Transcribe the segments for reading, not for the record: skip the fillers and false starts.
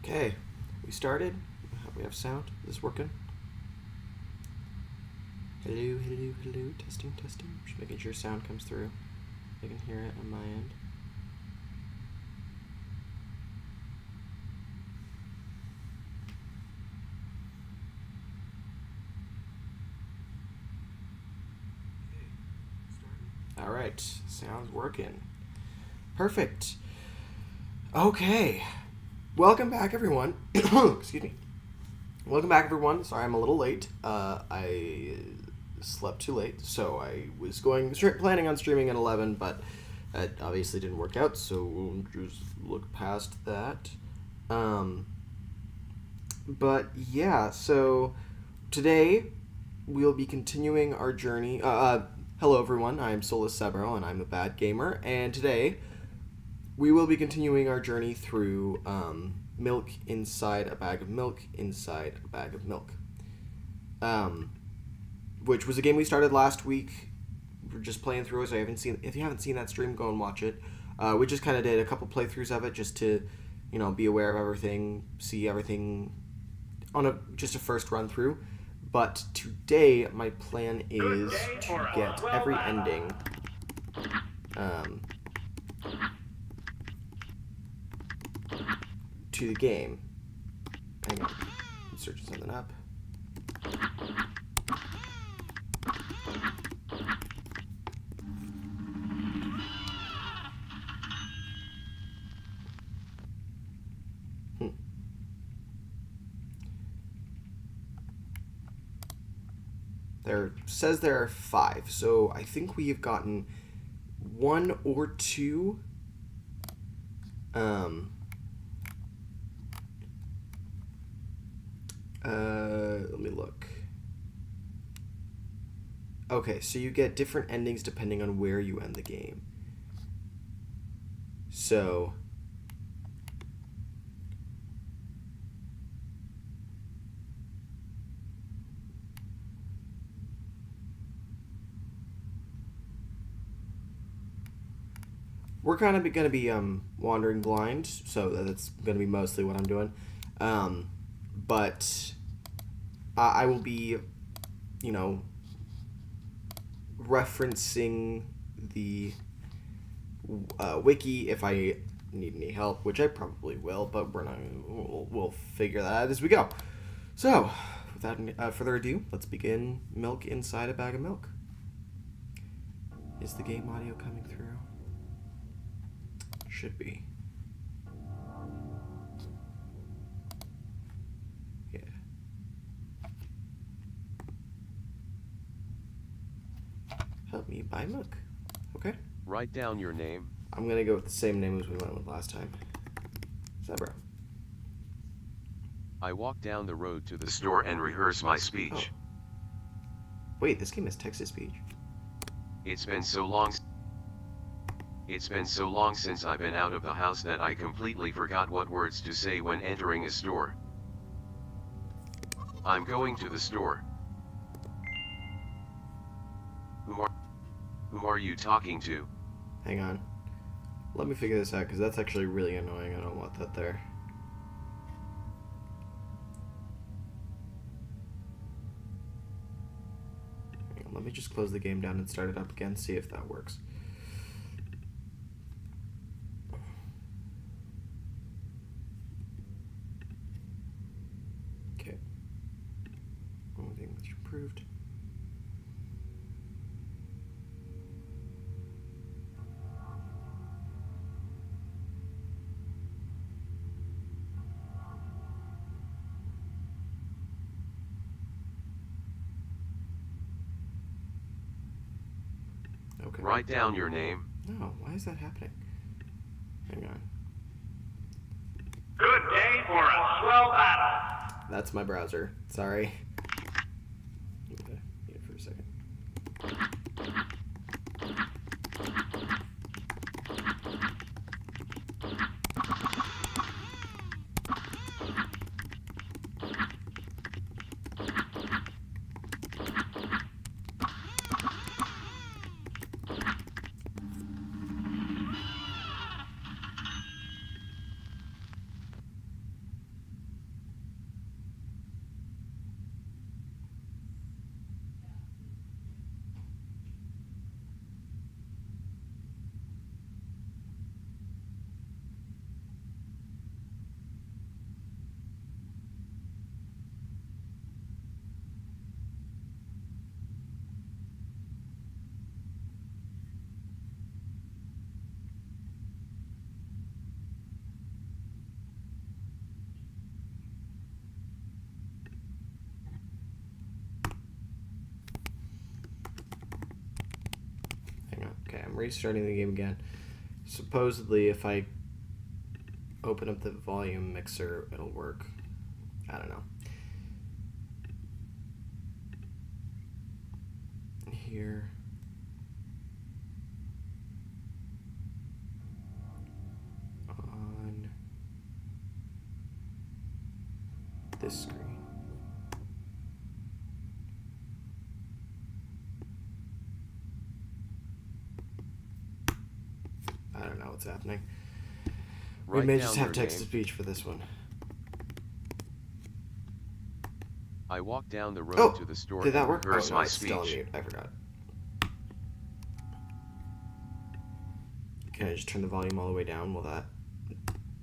Okay, we started. We have sound. Is this working? Hello, hello, hello. Testing, testing. Just making sure sound comes through. I can hear it on my end. All right, sound's working. Perfect. Okay, welcome back, everyone. Excuse me. Welcome back, everyone. Sorry, I'm a little late. I slept too late, so I was planning on streaming at 11, but that obviously didn't work out. So we'll just look past that. But yeah, so today we'll be continuing our journey. Hello, everyone. I'm Solus Sebro, and I'm a bad gamer. And today we will be continuing our journey through milk inside a bag of milk inside a bag of milk, which was a game we started last week. We're just playing through it. So if you haven't seen that stream, go and watch it. We just kind of did a couple playthroughs of it just to, be aware of everything, see everything on just a first run through. But today my plan is to get every ending. To the game. Hang on. I'm searching something up. Says there are 5, so I think we have gotten 1 or 2. Let me look. Okay, so you get different endings depending on where you end the game. So we're kind of going to be wandering blind, so that's going to be mostly what I'm doing. But I will be, referencing the wiki if I need any help, which I probably will, but we'll figure that out as we go. So, without further ado, let's begin Milk Inside a Bag of Milk. Is the game audio coming through? Should be. Yeah. Help me buy milk. Okay. Write down your name. I'm gonna go with the same name as we went with last time. Zebra. I walk down the road to the store and rehearse my speech. Oh. Wait, this game has text-to-speech. It's been so long since I've been out of the house that I completely forgot what words to say when entering a store. I'm going to the store. Who are you talking to? Hang on. Let me figure this out, because that's actually really annoying. I don't want that there. Hang on, let me just close the game down and start it up again, see if that works. Okay. Only thing that's improved. Okay. Write down your name. No, why is that happening? Hang on. Good day for a swell battle. That's my browser. Sorry. Okay, mute it for a second. I'm restarting the game again. Supposedly, if I open up the volume mixer, it'll work. I don't know. Here. On this screen. I don't know what's happening. We Write may down just have your text to name. speech for this one. I walked down the road Oh, to the store did that and work? Oh, rehearsed no, my it's still on speech. mute. I forgot. Can I just turn the volume all the way down? Will that...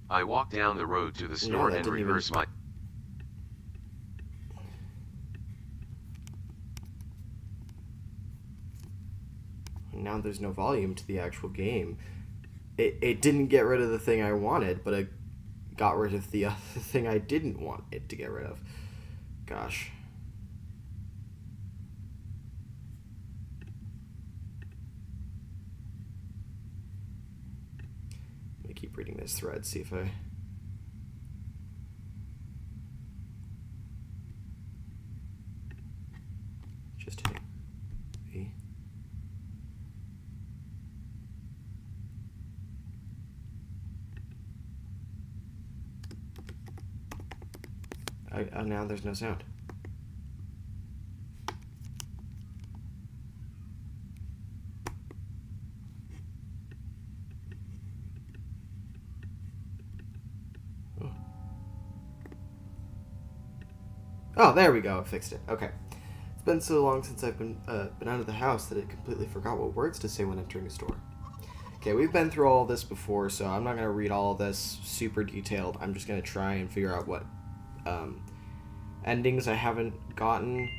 I walked down the road to the store that and didn't even- rehearsed my... Now there's no volume to the actual game. It didn't get rid of the thing I wanted, but it got rid of the other thing I didn't want it to get rid of. Gosh. Let me keep reading this thread, see if I... Just hitting V. Now there's no sound. Oh, there we go. I fixed it. Okay. It's been so long since I've been out of the house that it completely forgot what words to say when entering a store. Okay, we've been through all this before, so I'm not going to read all of this super detailed. I'm just going to try and figure out what endings I haven't gotten.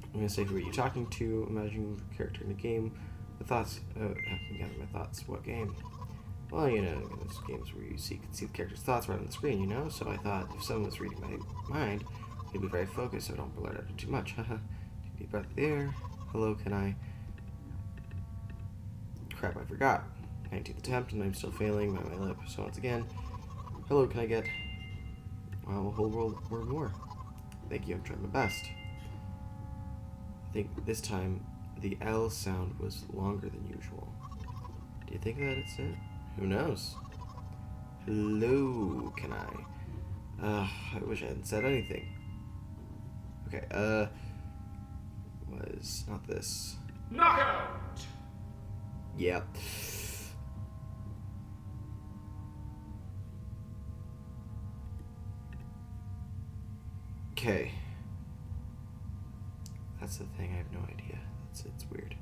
I'm going to say, who are you talking to? Imagining the character in the game. The thoughts. Have to gather my thoughts. What game? Well, you know, those games where you can see the character's thoughts right on the screen, you know? So I thought if someone was reading my mind, they'd be very focused, so don't blurt out too much. Haha. Take a deep breath there. Hello, can I... Crap, I forgot. 19th attempt, and I'm still failing by my lip. So once again, hello, can I get... Wow, a whole word more. Thank you, I'm trying my best. I think this time, the L sound was longer than usual. Do you think that it's it? Who knows? Hello, can I? I wish I hadn't said anything. Okay, was not this. Knockout! Yep. Okay. That's the thing, I have no idea. It's weird.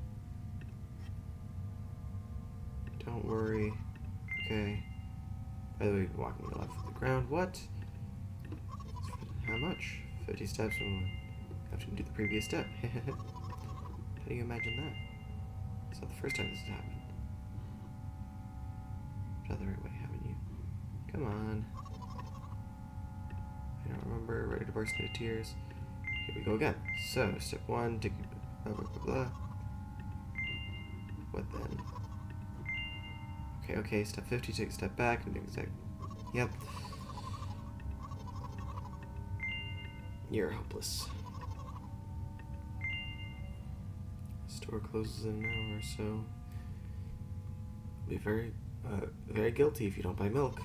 Don't worry. Okay. By the way, walking on the left of the ground. What? How much? 50 steps. Have to do the previous step. How do you imagine that? It's not the first time this has happened. You've done the right way, haven't you? Come on. I don't remember. Ready to burst into tears. Here we go again. So, step 1, take blah blah blah blah. What then? Okay, step 50, take a step back and do exact. Yep. You're hopeless. Store closes in an hour or so. Be very guilty if you don't buy milk.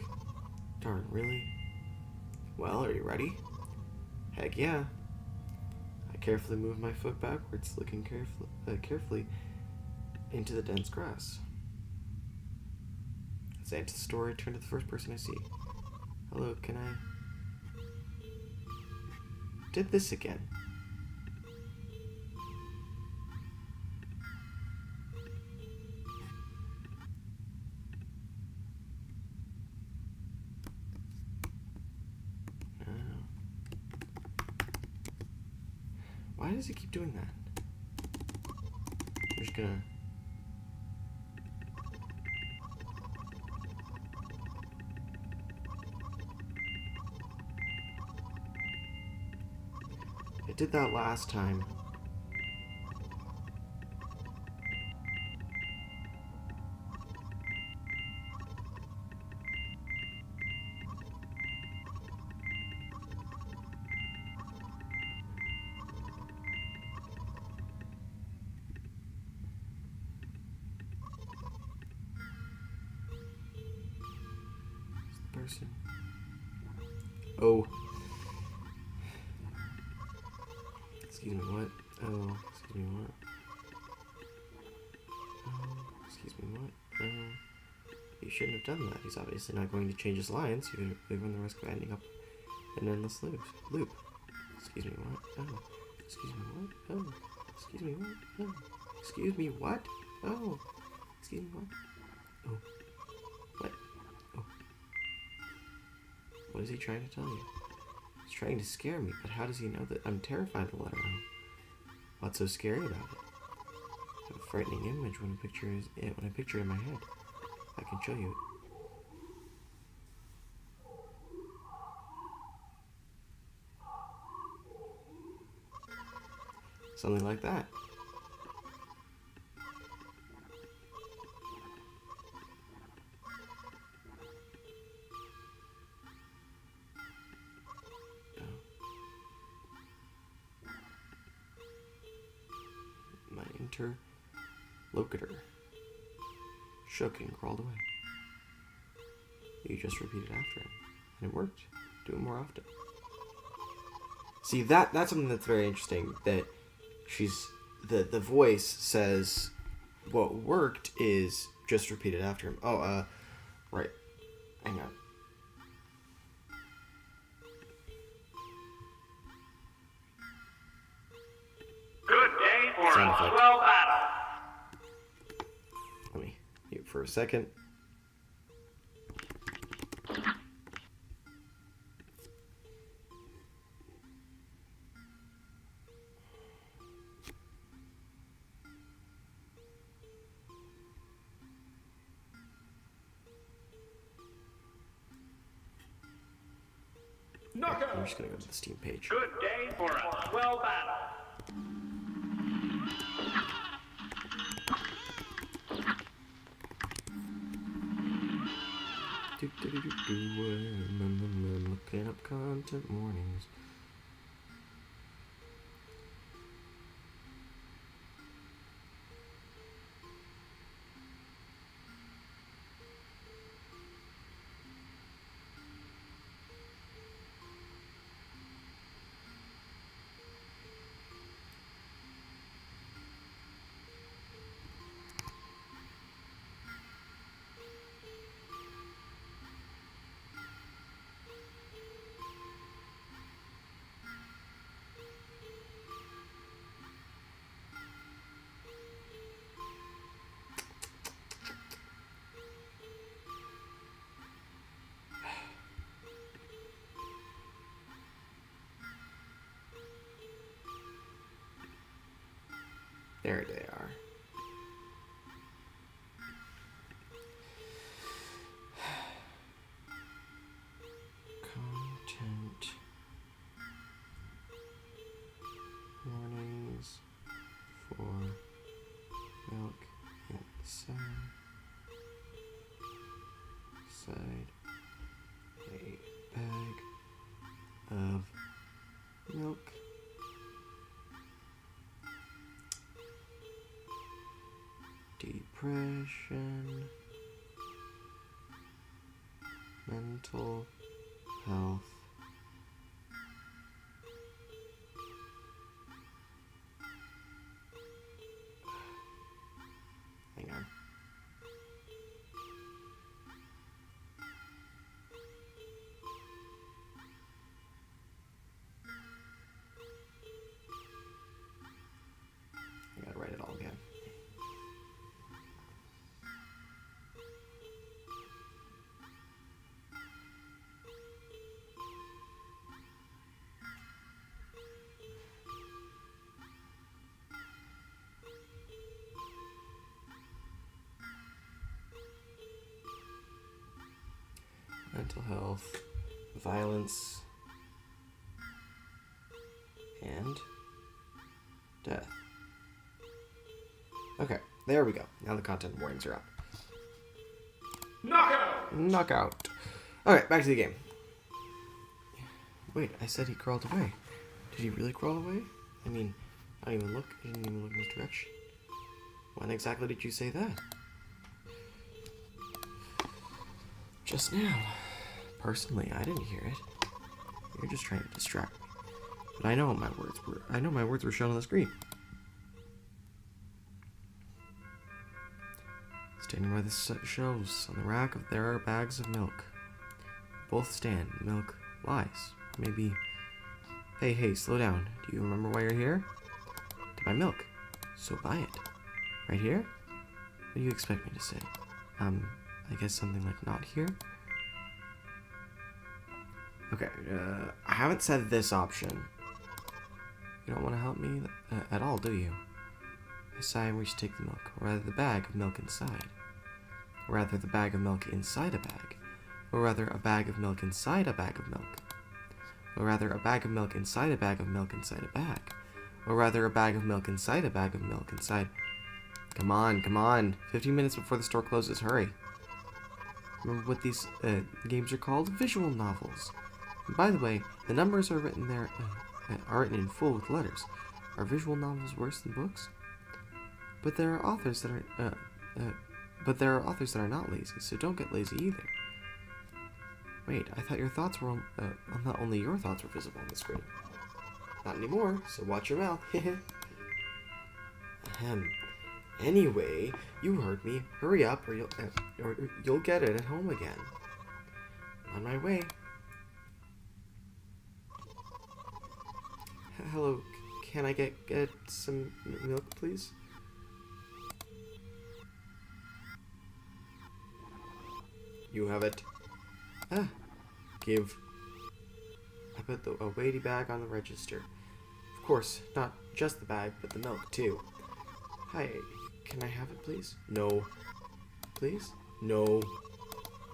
Darn, really? Well, are you ready? Heck yeah. I carefully move my foot backwards, looking carefully into the dense grass. As I enter the store, I turn to the first person I see. Hello, can I... Did this again. Why does he keep doing that? I'm just gonna... I did that last time. person. Oh. Excuse me, what? Oh, excuse me, what? Oh, excuse me, what? Oh. You shouldn't have done that. He's obviously not going to change his lines. You're going to run the risk of ending up in an endless loop. Excuse me, what? Oh. Excuse me, what? Oh. Excuse me, what? Oh. Excuse me, what? Oh. Excuse me, what? Oh. What? Oh. What is he trying to tell you? He's trying to scare me, but how does he know that I'm terrified of the letter O? What's so scary about it? I have a frightening image when I picture it in my head. I can show you it. Something like that. My interlocutor shook and crawled away. You just repeated after him, and it worked. Do it more often. See, that's something that's very interesting. That the voice says what worked is just repeat it after him. Oh, right. Hang on. Good day for Sound a effect. swell battle. Let me mute for a second. I'm just gonna go to the Steam page. Good day for a swell battle. Looking up content warnings. There they are. Content warnings for milk inside a bag of milk. Depression, mental health, hang on. I gotta write it all again. Mental health, violence, and death. Okay, there we go. Now the content warnings are up. Knockout! Knockout. Alright, back to the game. Wait, I said he crawled away. Did he really crawl away? I mean, I didn't even look. He didn't even look in his direction. When exactly did you say that? Just now. Personally, I didn't hear it. You're just trying to distract me. But I know what my words were. I know my words were shown on the screen. Standing by the shelves on the rack, there are bags of milk. Both stand. Milk lies. Maybe. Hey, slow down. Do you remember why you're here? To buy milk. So buy it. Right here? What do you expect me to say? I guess something like not here? Okay, I haven't said this option. You don't want to help me at all, do you? I decide we should take the milk, or rather the bag of milk inside. Or rather the bag of milk inside a bag. Or rather a bag of milk inside a bag of milk. Or rather a bag of milk inside a bag of milk inside a bag. Or rather a bag of milk inside a bag of milk inside... Come on. 15 minutes before the store closes, hurry. Remember what these games are called? Visual novels. And by the way, the numbers are written there, are written in full with letters. Are visual novels worse than books? But there are authors that are not lazy, so don't get lazy either. Wait, I thought your thoughts were not only your thoughts were visible on the screen. Not anymore, so watch your mouth. Ahem. Anyway, you heard me. Hurry up, or you'll get it at home again. On my way. Hello, can I get some milk, please? You have it. Give. I put a weighty bag on the register. Of course, not just the bag, but the milk, too. Hi, can I have it, please? No. Please? No.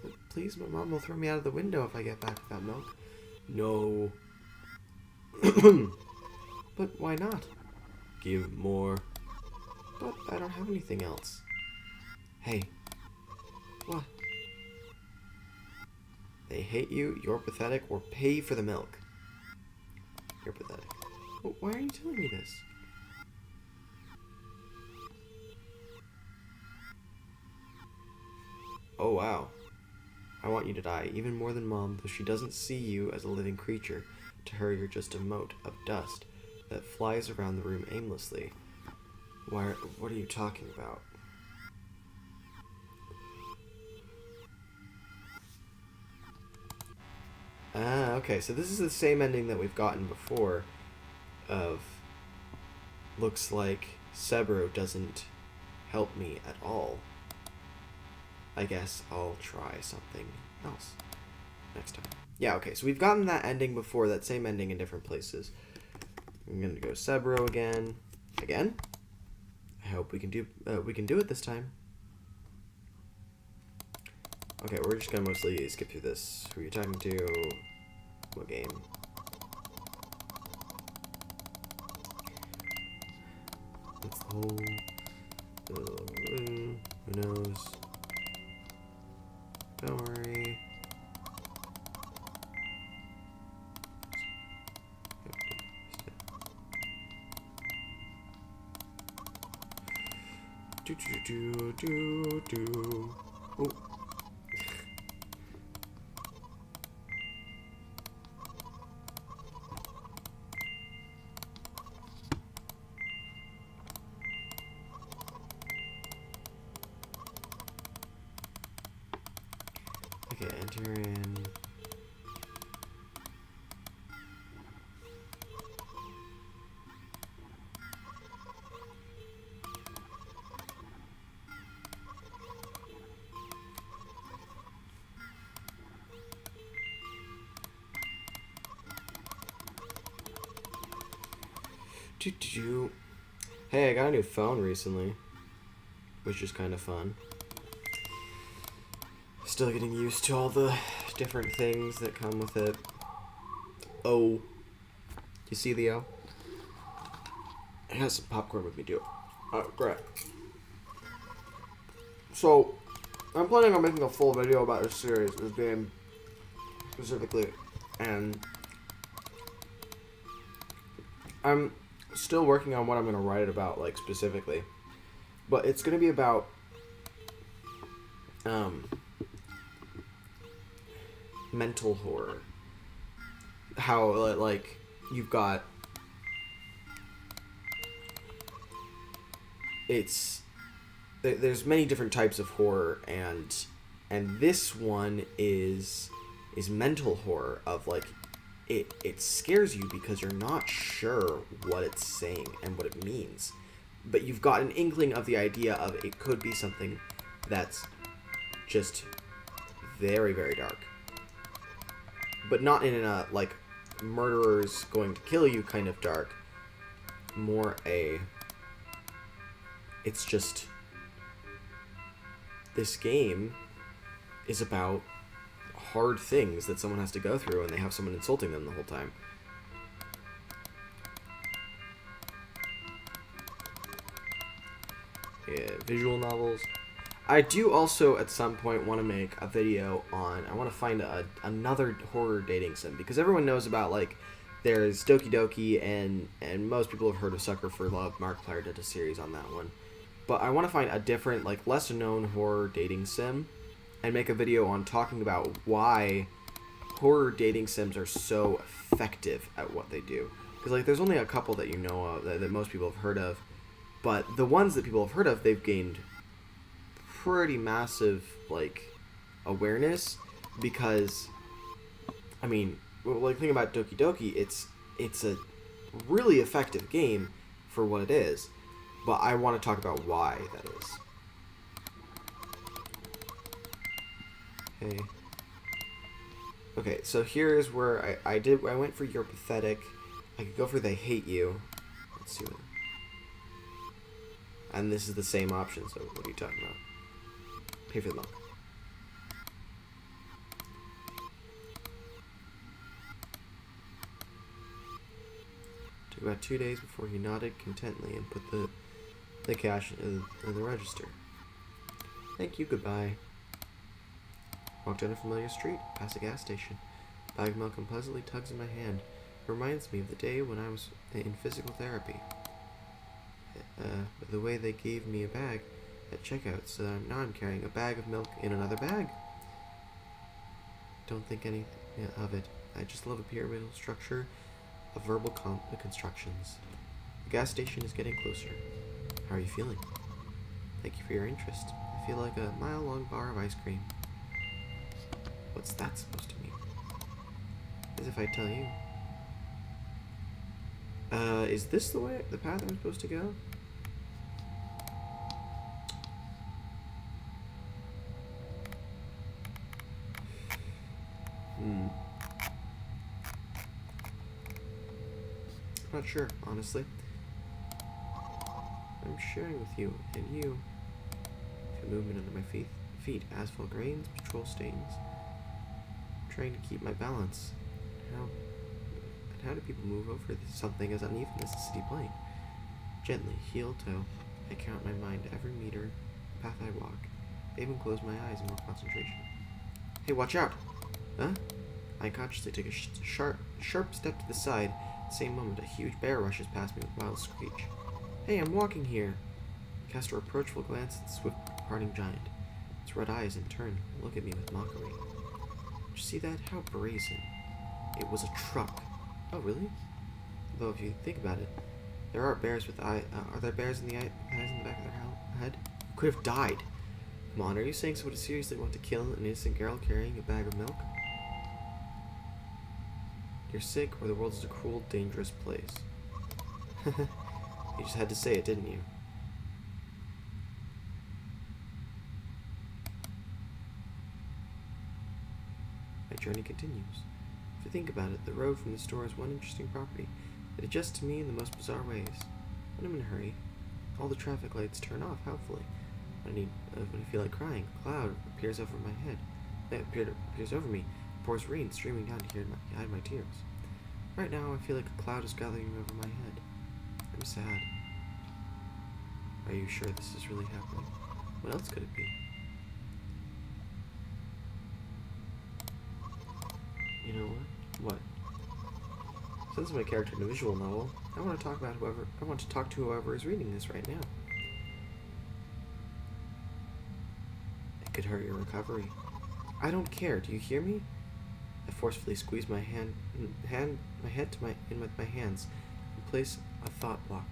But please, my mom will throw me out of the window if I get back without milk. No. But why not? Give more. But I don't have anything else. Hey. What? They hate you, you're pathetic, or pay for the milk. You're pathetic. Well, why are you telling me this? Oh wow. I want you to die, even more than Mom, though she doesn't see you as a living creature. To her, you're just a mote of dust that flies around the room aimlessly. What are you talking about? Ah, okay, so this is the same ending that we've gotten before of looks like Sebro doesn't help me at all. I guess I'll try something else next time. Yeah, okay, so we've gotten that ending before, that same ending in different places. I'm gonna go Sebro again. Again? I hope we can do it this time. Okay, we're just gonna mostly skip through this. Who are you talking to? What game? That's the whole... who knows? Don't worry. Do. Oh. Okay, enter in. Hey, I got a new phone recently, which is kind of fun. Still getting used to all the different things that come with it. Oh, you see the O? I got some popcorn with me too. Great. So, I'm planning on making a full video about this series, this game specifically, and I'm still working on what I'm going to write it about, like, specifically. But it's going to be about, mental horror. How, like, you've got... There's many different types of horror, and this one is mental horror of, like, it scares you because you're not sure what it's saying and what it means. But you've got an inkling of the idea of it could be something that's just very, very dark. But not in a, like, murderer's going to kill you kind of dark. More it's just... This game is about hard things that someone has to go through, and they have someone insulting them the whole time. Yeah, visual novels. I do also at some point want to make a video on... I want to find another horror dating sim, because everyone knows about, like, there's Doki Doki, and most people have heard of Sucker for Love. Markiplier did a series on that one. But I want to find a different, like, lesser known horror dating sim and make a video on talking about why horror dating sims are so effective at what they do. Because, like, there's only a couple that you know of, that most people have heard of. But the ones that people have heard of, they've gained pretty massive, like, awareness. Because, I mean, like, think about Doki Doki, it's a really effective game for what it is. But I want to talk about why that is. Okay. Okay, so here's where I went for You're Pathetic. I could go for They Hate You. Let's see what... And this is the same option, so what are you talking about? Pay for the milk. Took about 2 days before he nodded contently and put the cash in the register. Thank you, goodbye. Walked down a familiar street, past a gas station. Bag of milk unpleasantly tugs in my hand. It reminds me of the day when I was in physical therapy. The way they gave me a bag at checkout, so now I'm carrying a bag of milk in another bag. Don't think anything of it. I just love a pyramidal structure of verbal constructions. The gas station is getting closer. How are you feeling? Thank you for your interest. I feel like a mile-long bar of ice cream. What's that supposed to mean? As if I tell you. Is this the path I'm supposed to go? Not sure, honestly. I'm sharing with you, and you. Feel movement under my feet, asphalt grains, patrol stains. I'm trying to keep my balance. How do people move over something as uneven as a city plane? Gently, heel toe, I count my mind every meter, path I walk. I even close my eyes in more concentration. Hey, watch out! Huh? I unconsciously take a sharp step to the side. At the same moment, a huge bear rushes past me with a wild screech. Hey, I'm walking here! I cast a reproachful glance at the swift departing giant. Its red eyes, in turn, look at me with mockery. Did you see that? How brazen. It was a truck. Oh, really? Though, if you think about it, there are bears with eyes. Are there bears in the eyes in the back of their head? You could have died. Come on, are you saying someone would seriously want to kill an innocent girl carrying a bag of milk? You're sick, or the world is a cruel, dangerous place. You just had to say it, didn't you? My journey continues. If you think about it, the road from the store is one interesting property. It adjusts to me in the most bizarre ways. When I'm in a hurry, all the traffic lights turn off helpfully. When I feel like crying, a cloud appears over my head. It appears over me. It pours rain streaming down to hide my tears. Right now, I feel like a cloud is gathering over my head. I'm sad. Are you sure this is really happening? What else could it be? You know what? What? Since I'm a character in a visual novel, I want to talk to whoever is reading this right now. It could hurt your recovery. I don't care. Do you hear me? forcefully squeeze my my head in with my hands and place a thought block.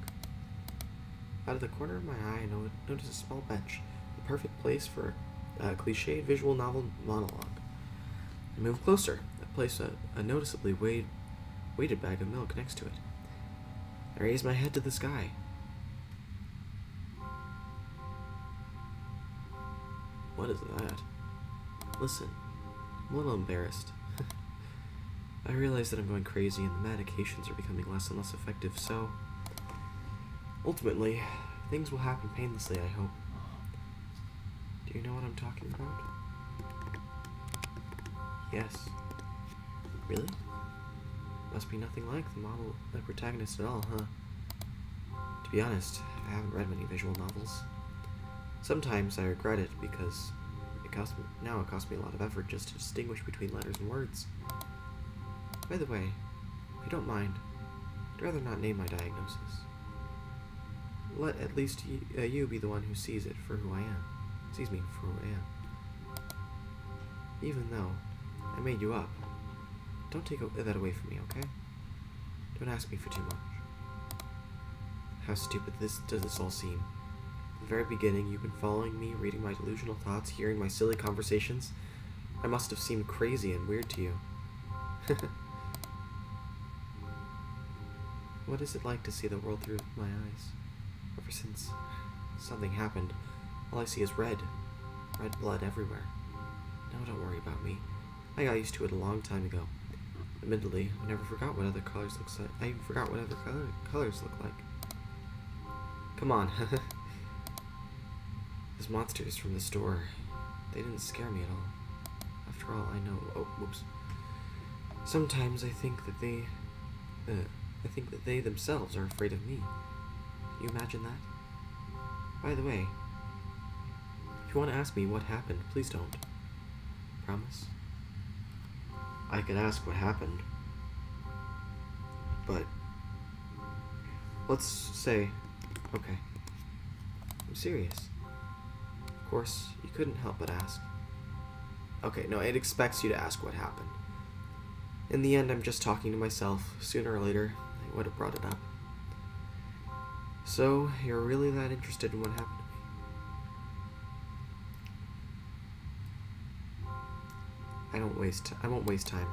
Out of the corner of my eye, I noticed a small bench, the perfect place for a cliched visual novel monologue. I moved closer. I placed a noticeably weighted bag of milk next to it. I raised my head to the sky. What is that? Listen, I'm a little embarrassed. I realize that I'm going crazy and the medications are becoming less and less effective, so ultimately, things will happen painlessly, I hope. Do you know what I'm talking about? Yes. Really? Must be nothing like the protagonist at all, huh? To be honest, I haven't read many visual novels. Sometimes I regret it because it costs me a lot of effort just to distinguish between letters and words. By the way, if you don't mind, I'd rather not name my diagnosis. Let at least you be the one who sees it for who I am. Sees me for who I am. Even though I made you up, don't take that away from me, okay? Don't ask me for too much. How stupid does this all seem? At the very beginning, you've been following me, reading my delusional thoughts, hearing my silly conversations. I must have seemed crazy and weird to you. What is it like to see the world through my eyes? Ever since something happened, all I see is red. Red blood everywhere. No, don't worry about me. I got used to it a long time ago. Admittedly, I never forgot what other colors looks like. I even forgot what other colors look like. Come on. Those monsters from the store, they didn't scare me at all. After all, I know. Oh, whoops. Sometimes I think that they themselves are afraid of me. Can you imagine that? By the way, if you want to ask me what happened, please don't. Promise? I can ask what happened, but let's say, okay, I'm serious. Of course, you couldn't help but ask. Okay, no, it expects you to ask what happened. In the end, I'm just talking to myself. Sooner or later, I would have brought it up. So, you're really that interested in what happened to me? I won't waste time.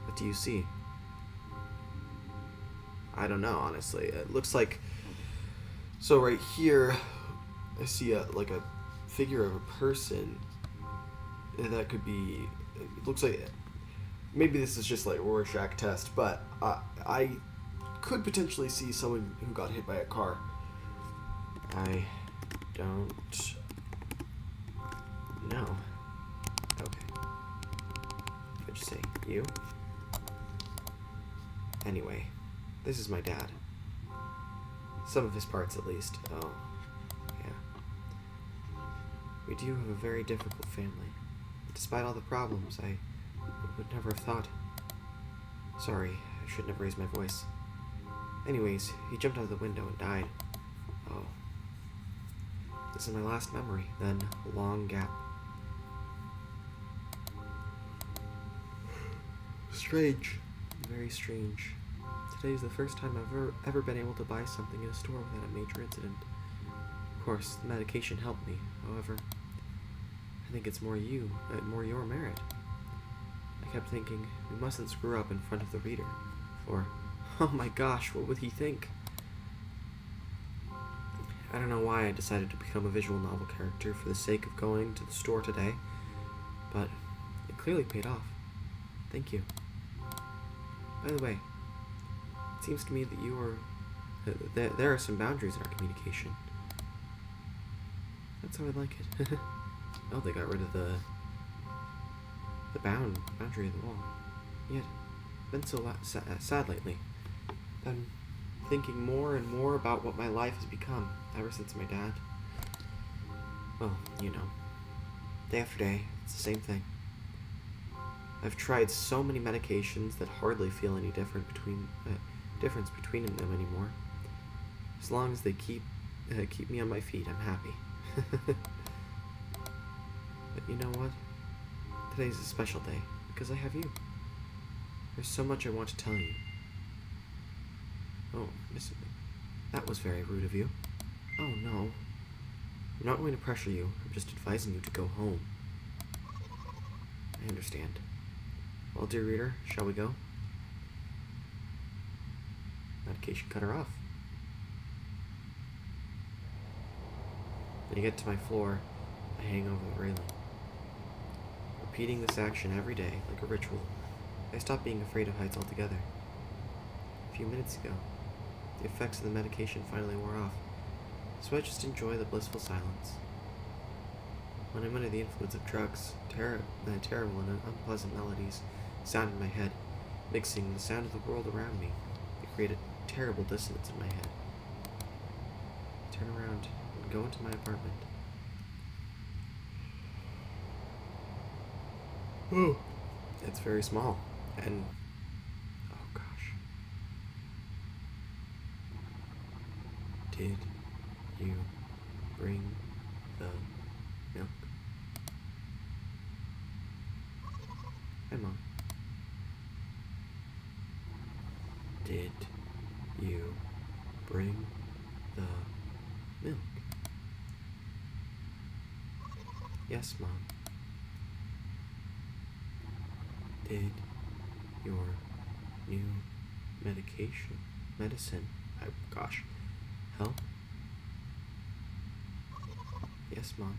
What do you see? I don't know, honestly. It looks like... So right here, I see a figure of a person. That could be... It looks like... Maybe this is just like a Rorschach test, but I could potentially see someone who got hit by a car. I don't know. Okay. If I just say you. Anyway, this is my dad. Some of his parts, at least. Oh, yeah. We do have a very difficult family. Despite all the problems, I would never have thought. Sorry, I should never raise my voice. Anyways, he jumped out of the window and died. Oh. This is my last memory, then a long gap. Strange. Very strange. Today is the first time I've ever been able to buy something in a store without a major incident. Of course, the medication helped me. However, I think it's more your merit. I kept thinking, we mustn't screw up in front of the reader. Or, oh my gosh, what would he think? I don't know why I decided to become a visual novel character for the sake of going to the store today, but it clearly paid off. Thank you. By the way, it seems to me that you are... there are some boundaries in our communication. That's how I like it. Oh, they got rid of the boundary of the wall. Yet, been so sad lately. Been thinking more and more about what my life has become ever since my dad. Well, you know, day after day, it's the same thing. I've tried so many medications that hardly feel any difference between them anymore. As long as they keep me on my feet, I'm happy. But you know what? Today's a special day because I have you. There's so much I want to tell you. Oh, that was very rude of you. Oh, no. I'm not going to pressure you. I'm just advising you to go home. I understand. Well, dear reader, shall we go? Medication cut her off. When you get to my floor, I hang over the railing. Repeating this action every day, like a ritual, I stopped being afraid of heights altogether. A few minutes ago, the effects of the medication finally wore off, so I just enjoy the blissful silence. When I'm under the influence of drugs, terrible and unpleasant melodies sound in my head, mixing the sound of the world around me. They create a terrible dissonance in my head. I turn around and go into my apartment. Oh, it's very small, and oh gosh. Did you bring the milk? Hi, Mom. Did you bring the milk? Yes, Mom. Did your new medicine, gosh, help? Yes, Mom.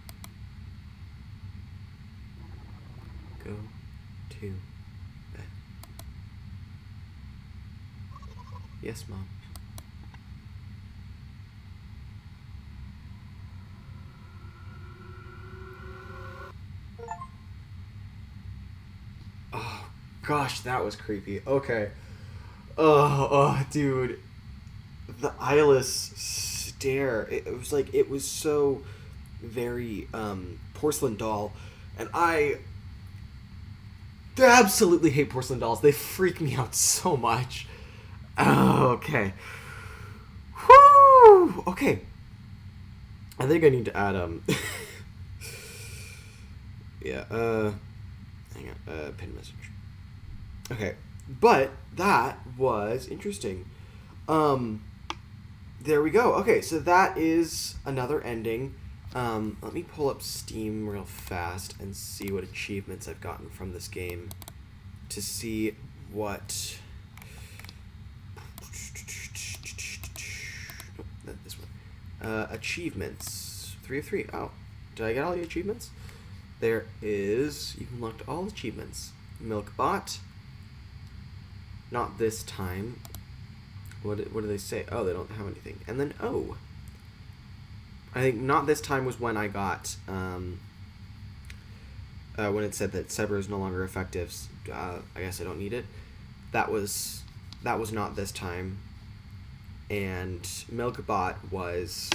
Go to bed. Yes, Mom. Oh, gosh, that was creepy. Okay. Oh, dude. The eyeless stare. It was like, it was so very porcelain doll. And I absolutely hate porcelain dolls. They freak me out so much. Oh, okay. Whew. Okay. I think I need to add, yeah, hang on, pin message. Okay. But that was interesting. There we go. Okay, so that is another ending. Let me pull up Steam real fast and see what achievements I've gotten from this game to see what... Oh, this one. Achievements. 3 of 3. Oh, did I get all the achievements? There is... You've unlocked all achievements. Milkbot. Not this time. What do they say? Oh, they don't have anything. And then O. I think not this time was when I got, when it said that Cyber is no longer effective. I guess I don't need it. That was not this time. And Milkbot was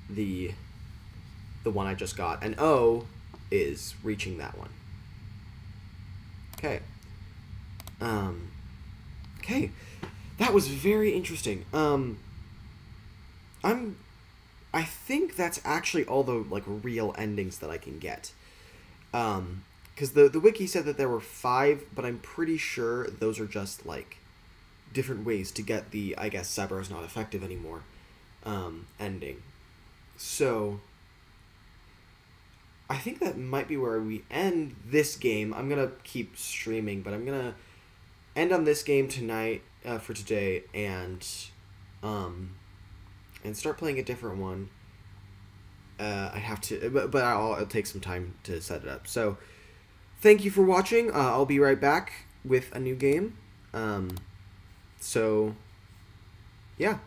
the one I just got. And O is reaching that one. Okay. Okay. That was very interesting. I think that's actually all the like real endings that I can get. Because the wiki said that there were 5, but I'm pretty sure those are just like different ways to get the, I guess, Cyber is not effective anymore ending. So I think that might be where we end this game. I'm gonna keep streaming, but I'm gonna end on this game tonight for today, and start playing a different one. I have to, but it'll take some time to set it up. So, thank you for watching. I'll be right back with a new game. So, yeah.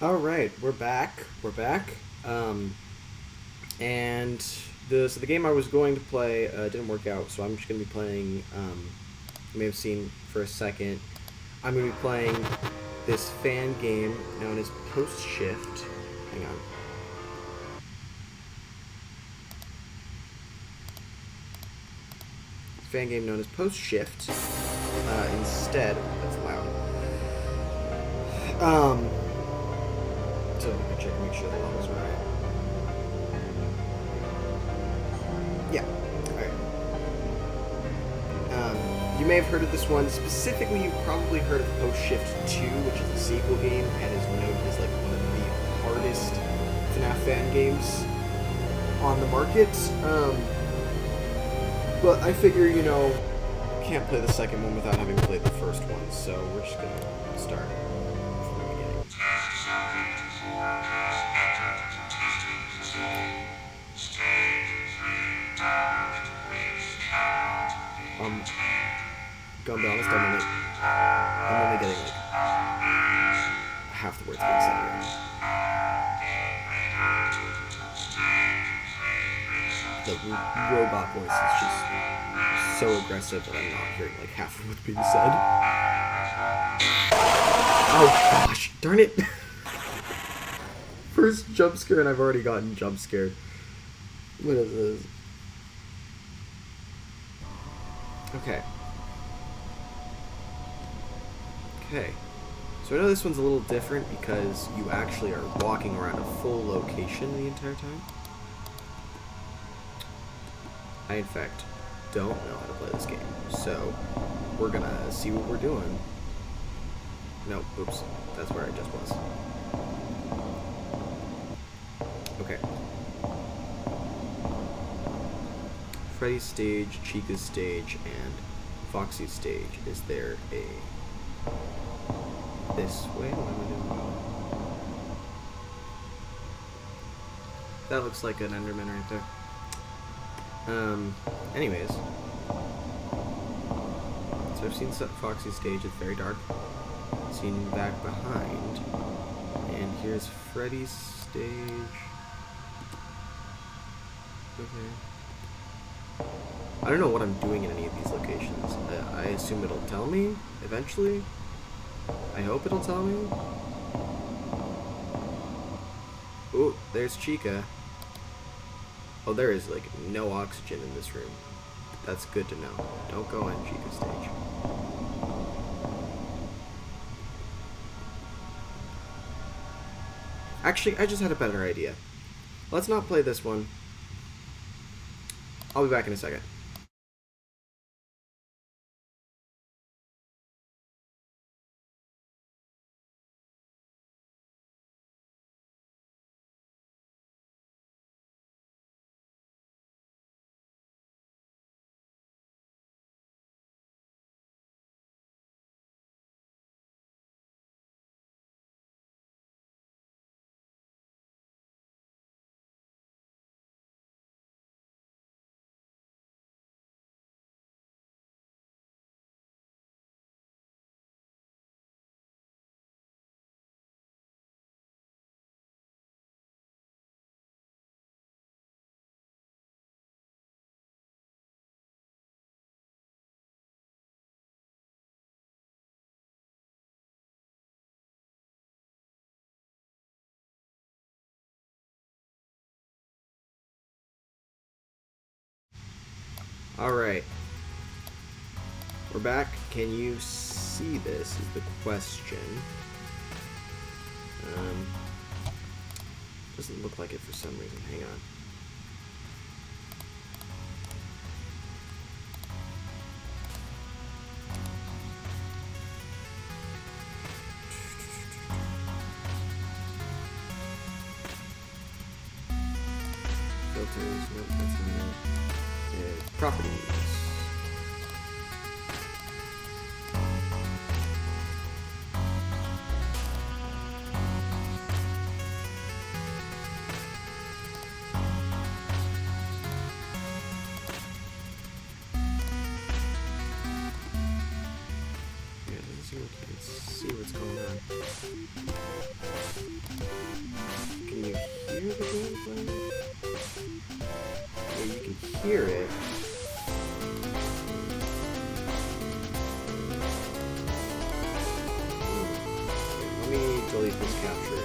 All right, we're back. We're back. And the game I was going to play didn't work out, so I'm just going to be playing. You may have seen for a second. I'm going to be playing this fan game known as Post Shift. Hang on. Fan game known as Post Shift. Instead, that's loud. So let me check, make sure the level's right. Yeah. Alright. You may have heard of this one. Specifically, you've probably heard of Post Shift 2, which is the sequel game, and is known as like one of the hardest FNAF fan games on the market. But I figure, you know, can't play the second one without having played the first one, so we're just gonna start from the beginning. Gonna be honest, I'm only getting like half the words being said here. The robot voice is just so aggressive that I'm not hearing like half of what's being said. Oh gosh, darn it! First jump scare and I've already gotten jump scared. What is this? Okay. Okay. So I know this one's a little different because you actually are walking around a full location the entire time. I, in fact, don't know how to play this game, so we're gonna see what we're doing. No, oops, that's where I just was. Okay. Freddy's stage, Chica's stage, and Foxy's stage. Is there a this way? What am I doing? That looks like an Enderman right there. Anyways. So I've seen Foxy's stage, it's very dark. Seen back behind. And here's Freddy's stage. Okay. I don't know what I'm doing in any of these locations. I assume it'll tell me, eventually. I hope it'll tell me. Ooh, there's Chica. Oh, there is, like, no oxygen in this room. That's good to know. Don't go on Chica's stage. Actually, I just had a better idea. Let's not play this one. I'll be back in a second. Alright. We're back. Can you see this is the question. Doesn't look like it for some reason. Hang on. Filters, nope, that's not it. Properties. Yeah, it doesn't seem like you can see what's going on. hear it. Let me delete this capture.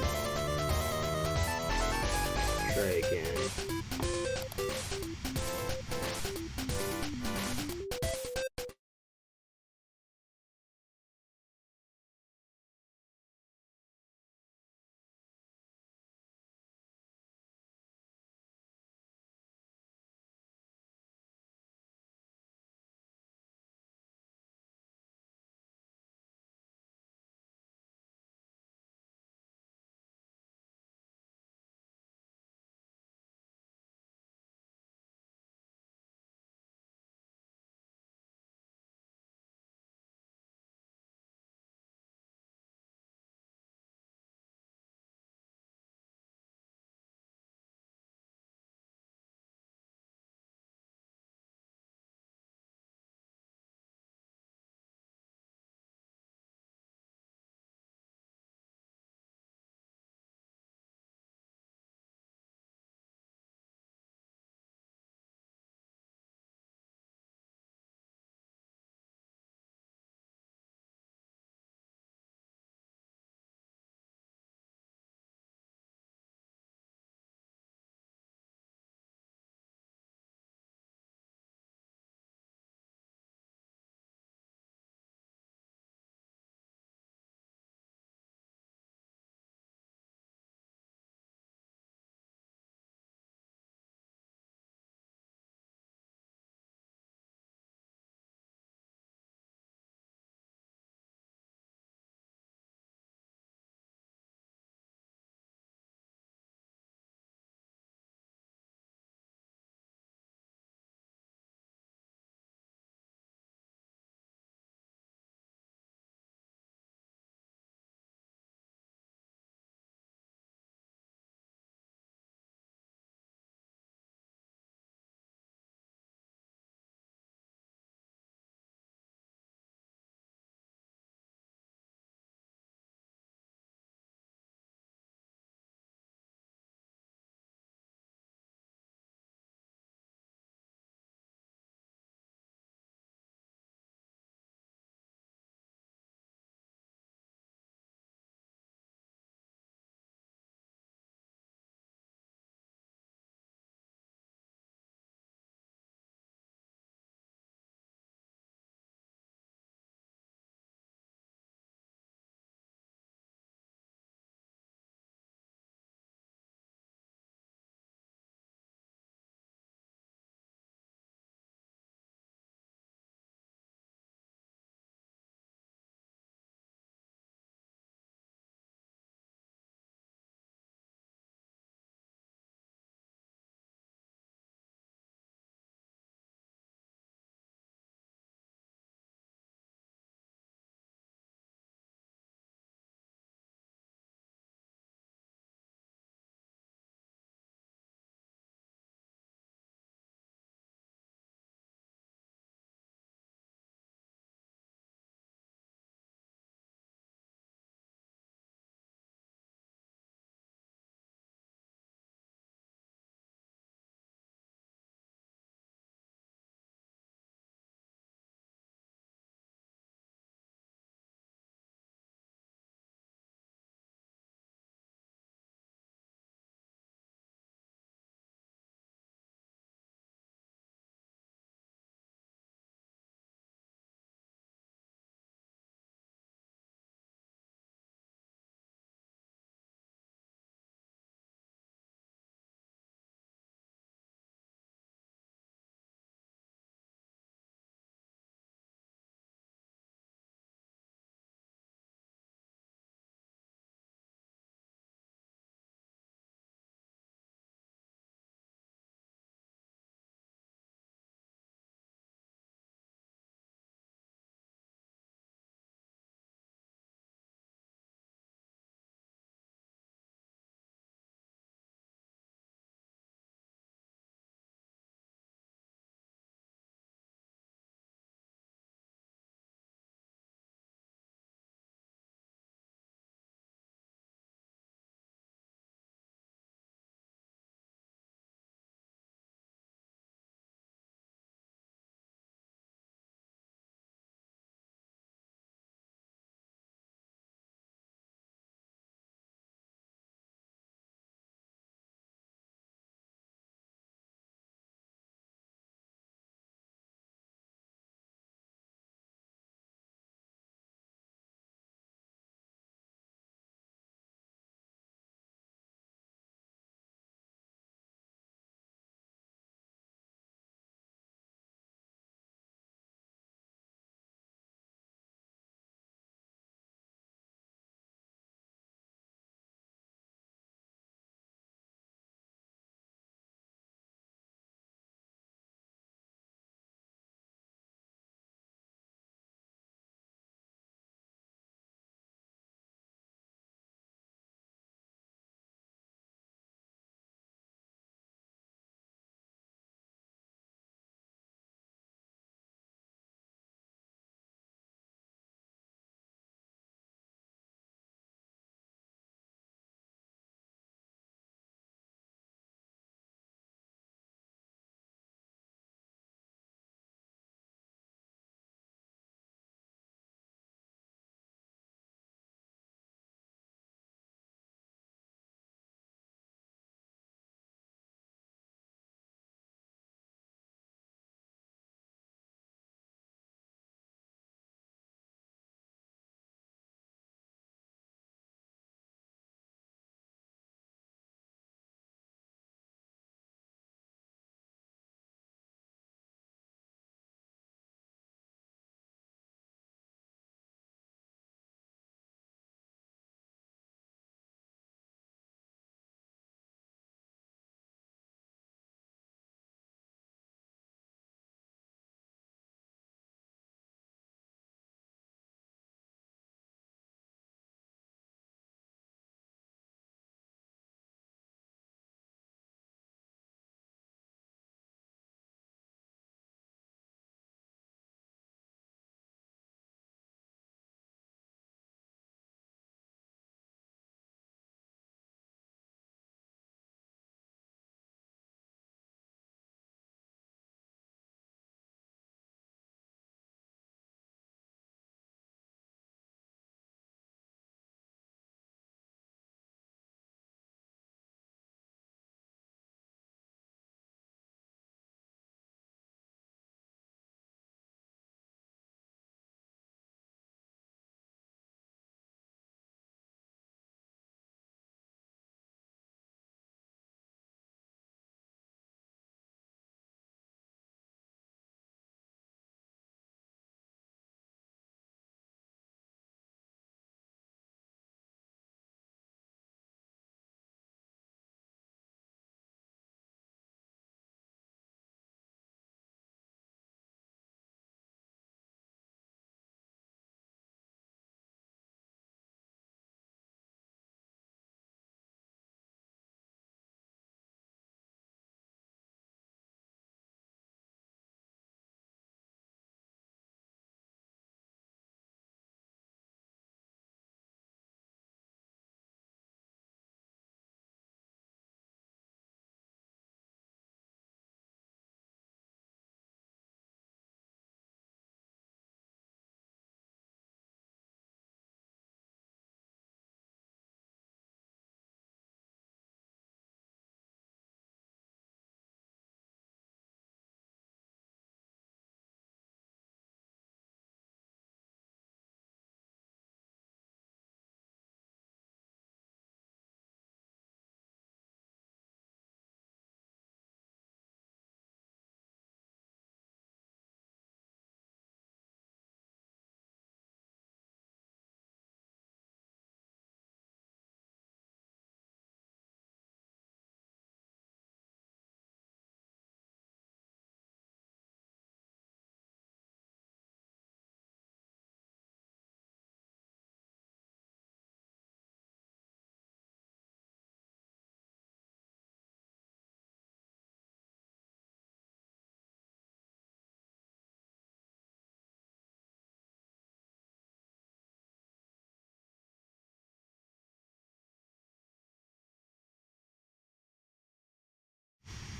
Try again.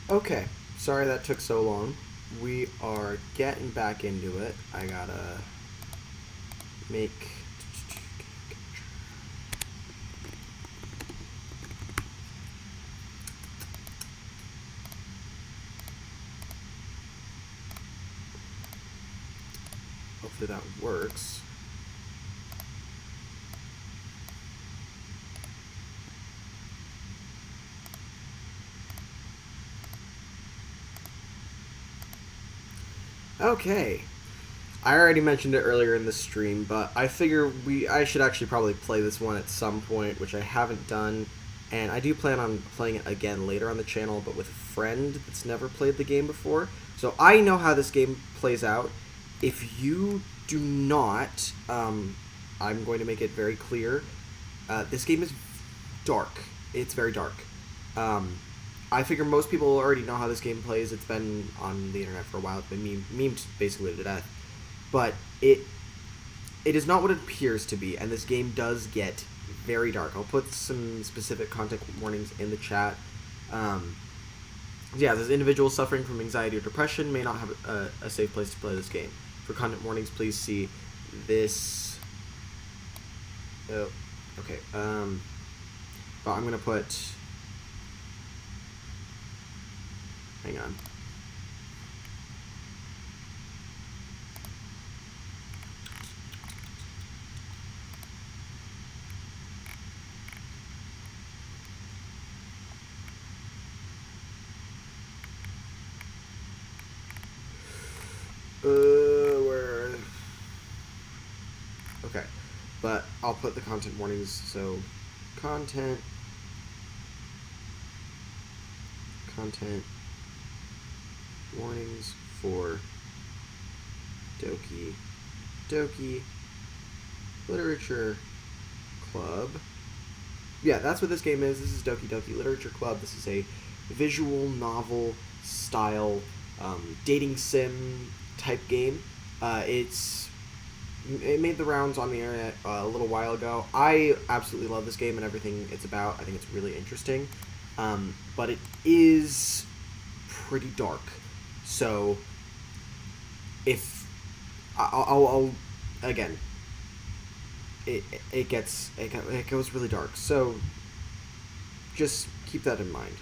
Okay, sorry that took so long. We are getting back into it. I gotta make... Hopefully that works. Okay. I already mentioned it earlier in the stream, but I figure I should actually probably play this one at some point, which I haven't done, and I do plan on playing it again later on the channel, but with a friend that's never played the game before. So I know how this game plays out. If you do not, I'm going to make it very clear. This game is dark. It's very dark. I figure most people already know how this game plays. It's been on the internet for a while. It's been memed basically to death. But it is not what it appears to be, and this game does get very dark. I'll put some specific content warnings in the chat. Yeah, this individual suffering from anxiety or depression may not have a safe place to play this game. For content warnings, please see this. Oh, okay. But I'm gonna put. Hang on. Where? Okay, but I'll put the content warnings. So, content warnings for Doki Doki Literature Club. Yeah, that's what this game is. This is Doki Doki Literature Club. This is a visual novel style dating sim type game. It made the rounds on the internet a little while ago. I absolutely love this game and everything it's about. I think it's really interesting, but it is pretty dark. So if I'll again, it goes really dark. So just keep that in mind.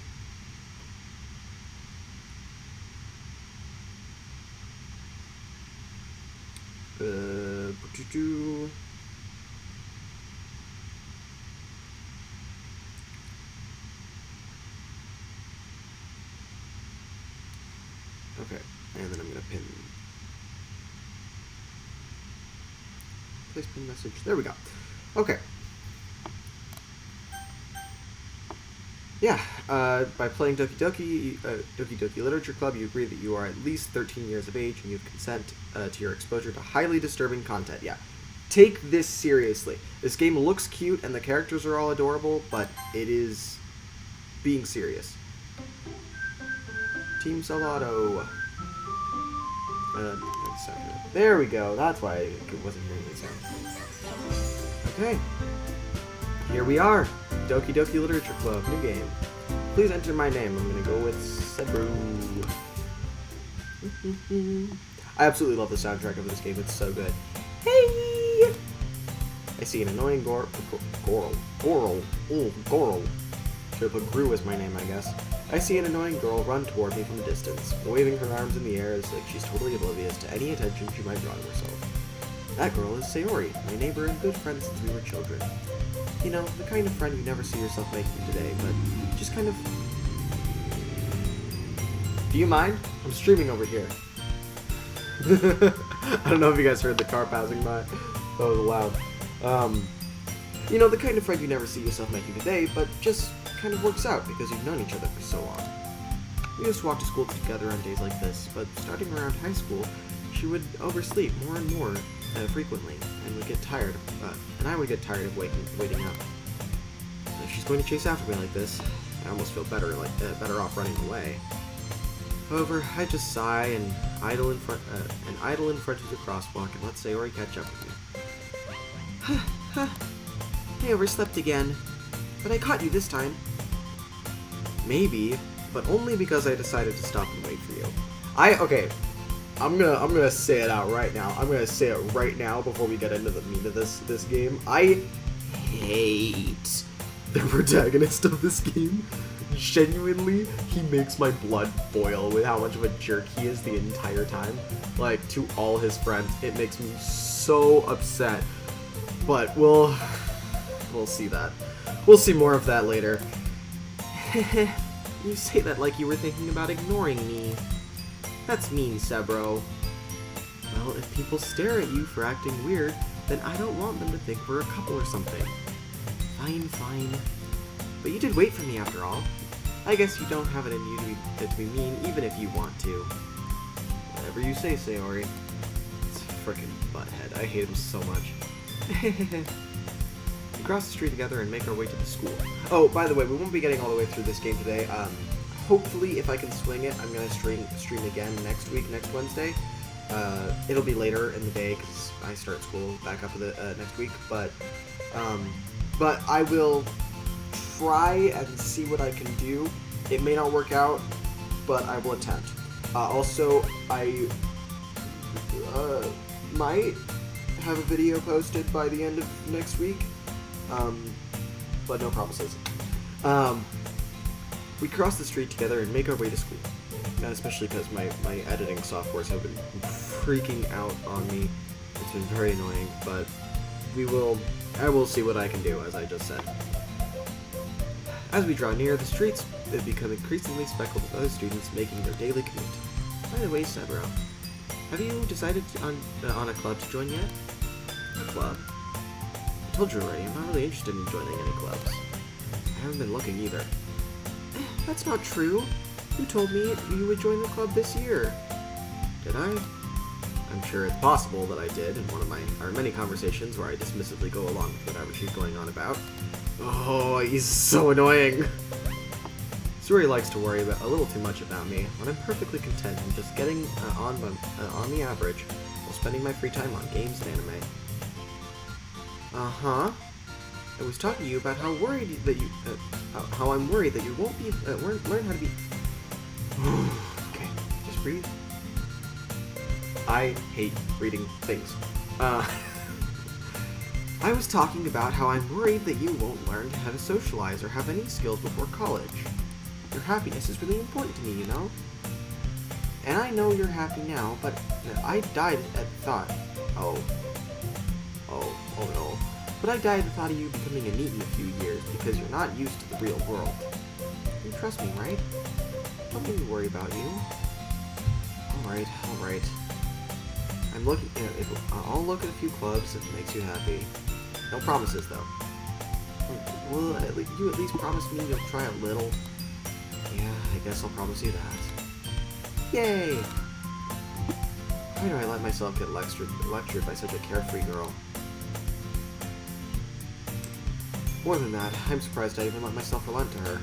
Okay, and then I'm gonna place pin message. There we go. Okay. Yeah, by playing Doki Doki Literature Club, you agree that you are at least 13 years of age and you have consent to your exposure to highly disturbing content. Yeah. Take this seriously. This game looks cute and the characters are all adorable, but it is being serious. Team Salado. There we go. That's why I wasn't hearing the sound. Okay. Here we are. Doki Doki Literature Club. New game. Please enter my name. I'm going to go with Sebru. I absolutely love the soundtrack of this game. It's so good. Hey! I see an annoying Goral. Should have put Gru as my name, I guess. I see an annoying girl run toward me from a distance, waving her arms in the air as if she's totally oblivious to any attention she might draw to herself. That girl is Sayori, my neighbor and good friend since we were children. You know, the kind of friend you never see yourself making today, but just kind of... Do you mind? I'm streaming over here. I don't know if you guys heard the car passing by. That was loud. You know, the kind of friend you never see yourself making today, but just kind of works out because you've known each other for so long. We used to walk to school together on days like this, but starting around high school, she would oversleep more and more frequently, and would get tired. And I would get tired of waiting up. If she's going to chase after me like this, I almost feel better off running away. However, I just sigh and idle in front of the crosswalk and let Sayori catch up with me. I overslept again, but I caught you this time. Maybe, but only because I decided to stop and wait for you. Okay, I'm gonna say it out right now. I'm gonna say it right now before we get into the meat of this game. I hate the protagonist of this game. Genuinely, he makes my blood boil with how much of a jerk he is the entire time. Like, to all his friends. It makes me so upset. But we'll see that. We'll see more of that later. You say that like you were thinking about ignoring me. That's mean, Sebro. Well, if people stare at you for acting weird, then I don't want them to think we're a couple or something. Fine. But you did wait for me after all. I guess you don't have it in you to be mean, even if you want to. Whatever you say, Sayori. It's a frickin' butthead. I hate him so much. We cross the street together and make our way to the school. Oh, by the way, we won't be getting all the way through this game today. Hopefully, if I can swing it, I'm going to stream again next Wednesday. It'll be later in the day because I start school back up next week. But I will try and see what I can do. It may not work out, but I will attempt. Also, I might have a video posted by the end of next week, but no promises. We cross the street together and make our way to school, especially because my editing softwares have been freaking out on me. It's been very annoying, but I will see what I can do, as I just said. As we draw near, the streets have become increasingly speckled with other students making their daily commute. By the way, Sebro, have you decided on a club to join yet? A club? I told you already, I'm not really interested in joining any clubs. I haven't been looking either. That's not true. You told me you would join the club this year. Did I? I'm sure it's possible that I did in one of our many conversations where I dismissively go along with whatever she's going on about. Oh, he's so annoying. Suri likes to worry a little too much about me, when I'm perfectly content in just getting on the average while spending my free time on games and anime. Uh-huh. I was talking to you about how worried that you, how I'm worried that you won't be learn how to be. Okay, just breathe. I hate reading things. I was talking about how I'm worried that you won't learn how to socialize or have any skills before college. Your happiness is really important to me, you know? And I know you're happy now, but I died at the thought. Oh no. But I died at the thought of you becoming a NEET in a few years because you're not used to the real world. You trust me, right? Don't make me worry about you. Alright. I'm looking. I'll look at a few clubs if it makes you happy. No promises, though. Will you at least promise me you'll try a little? Yeah, I guess I'll promise you that. Yay! Why do I let myself get lectured by such a carefree girl? More than that, I'm surprised I even let myself relent to her.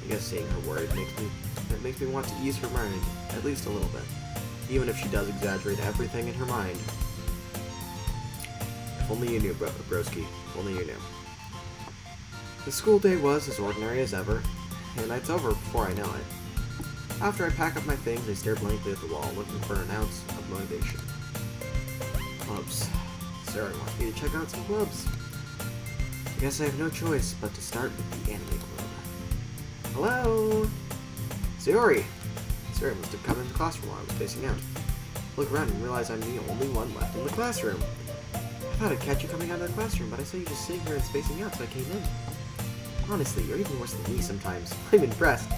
I guess seeing her worried makes me want to ease her mind, at least a little bit. Even if she does exaggerate everything in her mind. If only you knew, broski. If only you knew. The school day was as ordinary as ever, and it's over before I know it. After I pack up my things, I stare blankly at the wall, looking for an ounce of motivation. Clubs. Sarah wants me to check out some clubs. I guess I have no choice but to start with the anime club. Hello? Sayori! Sarah must have come into the classroom while I was spacing out. I look around and realize I'm the only one left in the classroom. I thought I'd catch you coming out of the classroom, but I saw you just sitting here and spacing out, so I came in. Honestly, you're even worse than me sometimes. I'm impressed.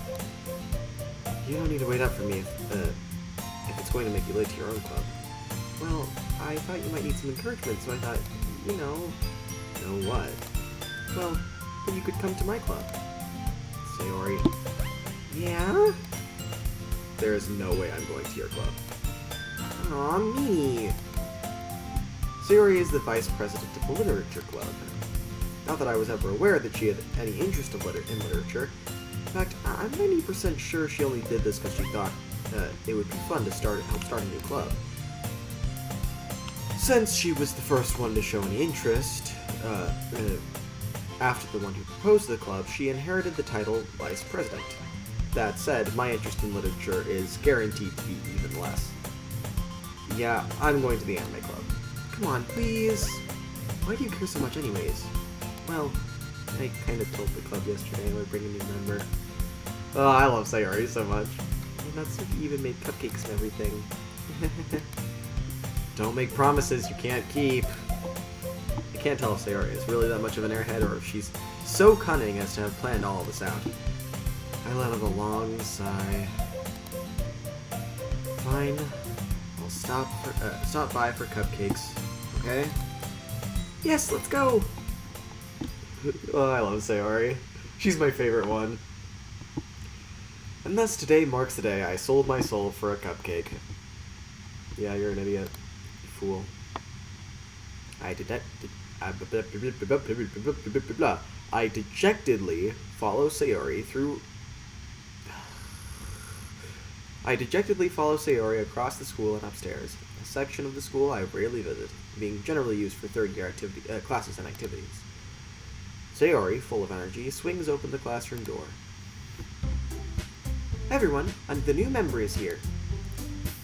You don't need to wait up for me if it's going to make you late to your own club. Well, I thought you might need some encouragement, so I thought, you know what? Well, then you could come to my club. Sayori. Yeah? There is no way I'm going to your club. Aw, me. Sayori is the vice president of the literature club. Not that I was ever aware that she had any interest in literature. In fact, I'm 90% sure she only did this because she thought it would be fun to help start a new club. Since she was the first one to show any interest, after the one who proposed the club, she inherited the title vice president. that said, my interest in literature is guaranteed to be even less. Yeah, I'm going to the anime club. Come on, please. Why do you care so much anyways? Well, I kind of told the club yesterday I would bring a new member. Oh, I love Sayori so much. And Natsuki even made cupcakes and everything. Don't make promises you can't keep. I can't tell if Sayori is really that much of an airhead or if she's so cunning as to have planned all of this out. I let out a long sigh. Fine. I'll stop by for cupcakes. Okay? Yes, let's go! Oh, I love Sayori. She's my favorite one. And thus today marks the day I sold my soul for a cupcake. Yeah, you're an idiot. You fool. I dejectedly follow Sayori across the school and upstairs, a section of the school I rarely visit, being generally used for third-year classes and activities. Sayori, full of energy, swings open the classroom door. Everyone, the new member is here.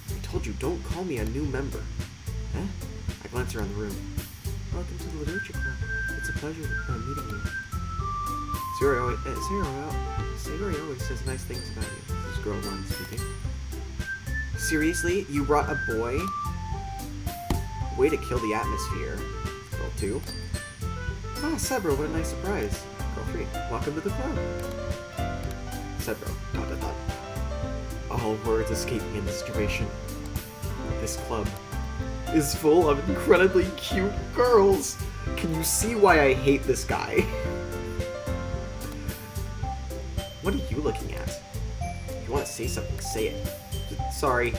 I told you, don't call me a new member. Huh? I glance around the room. Welcome to the Literature Club. It's a pleasure meeting you. Sayori always says nice things about you. This girl one speaking. Seriously? You brought a boy? Way to kill the atmosphere. Girl 2. Ah, Sebro, what a nice surprise. Girl 3. Welcome to the club. Sebro. ... All words escape me in this situation. This club is full of incredibly cute girls. Can you see why I hate this guy? What are you looking at? If you want to say something, say it. Sorry.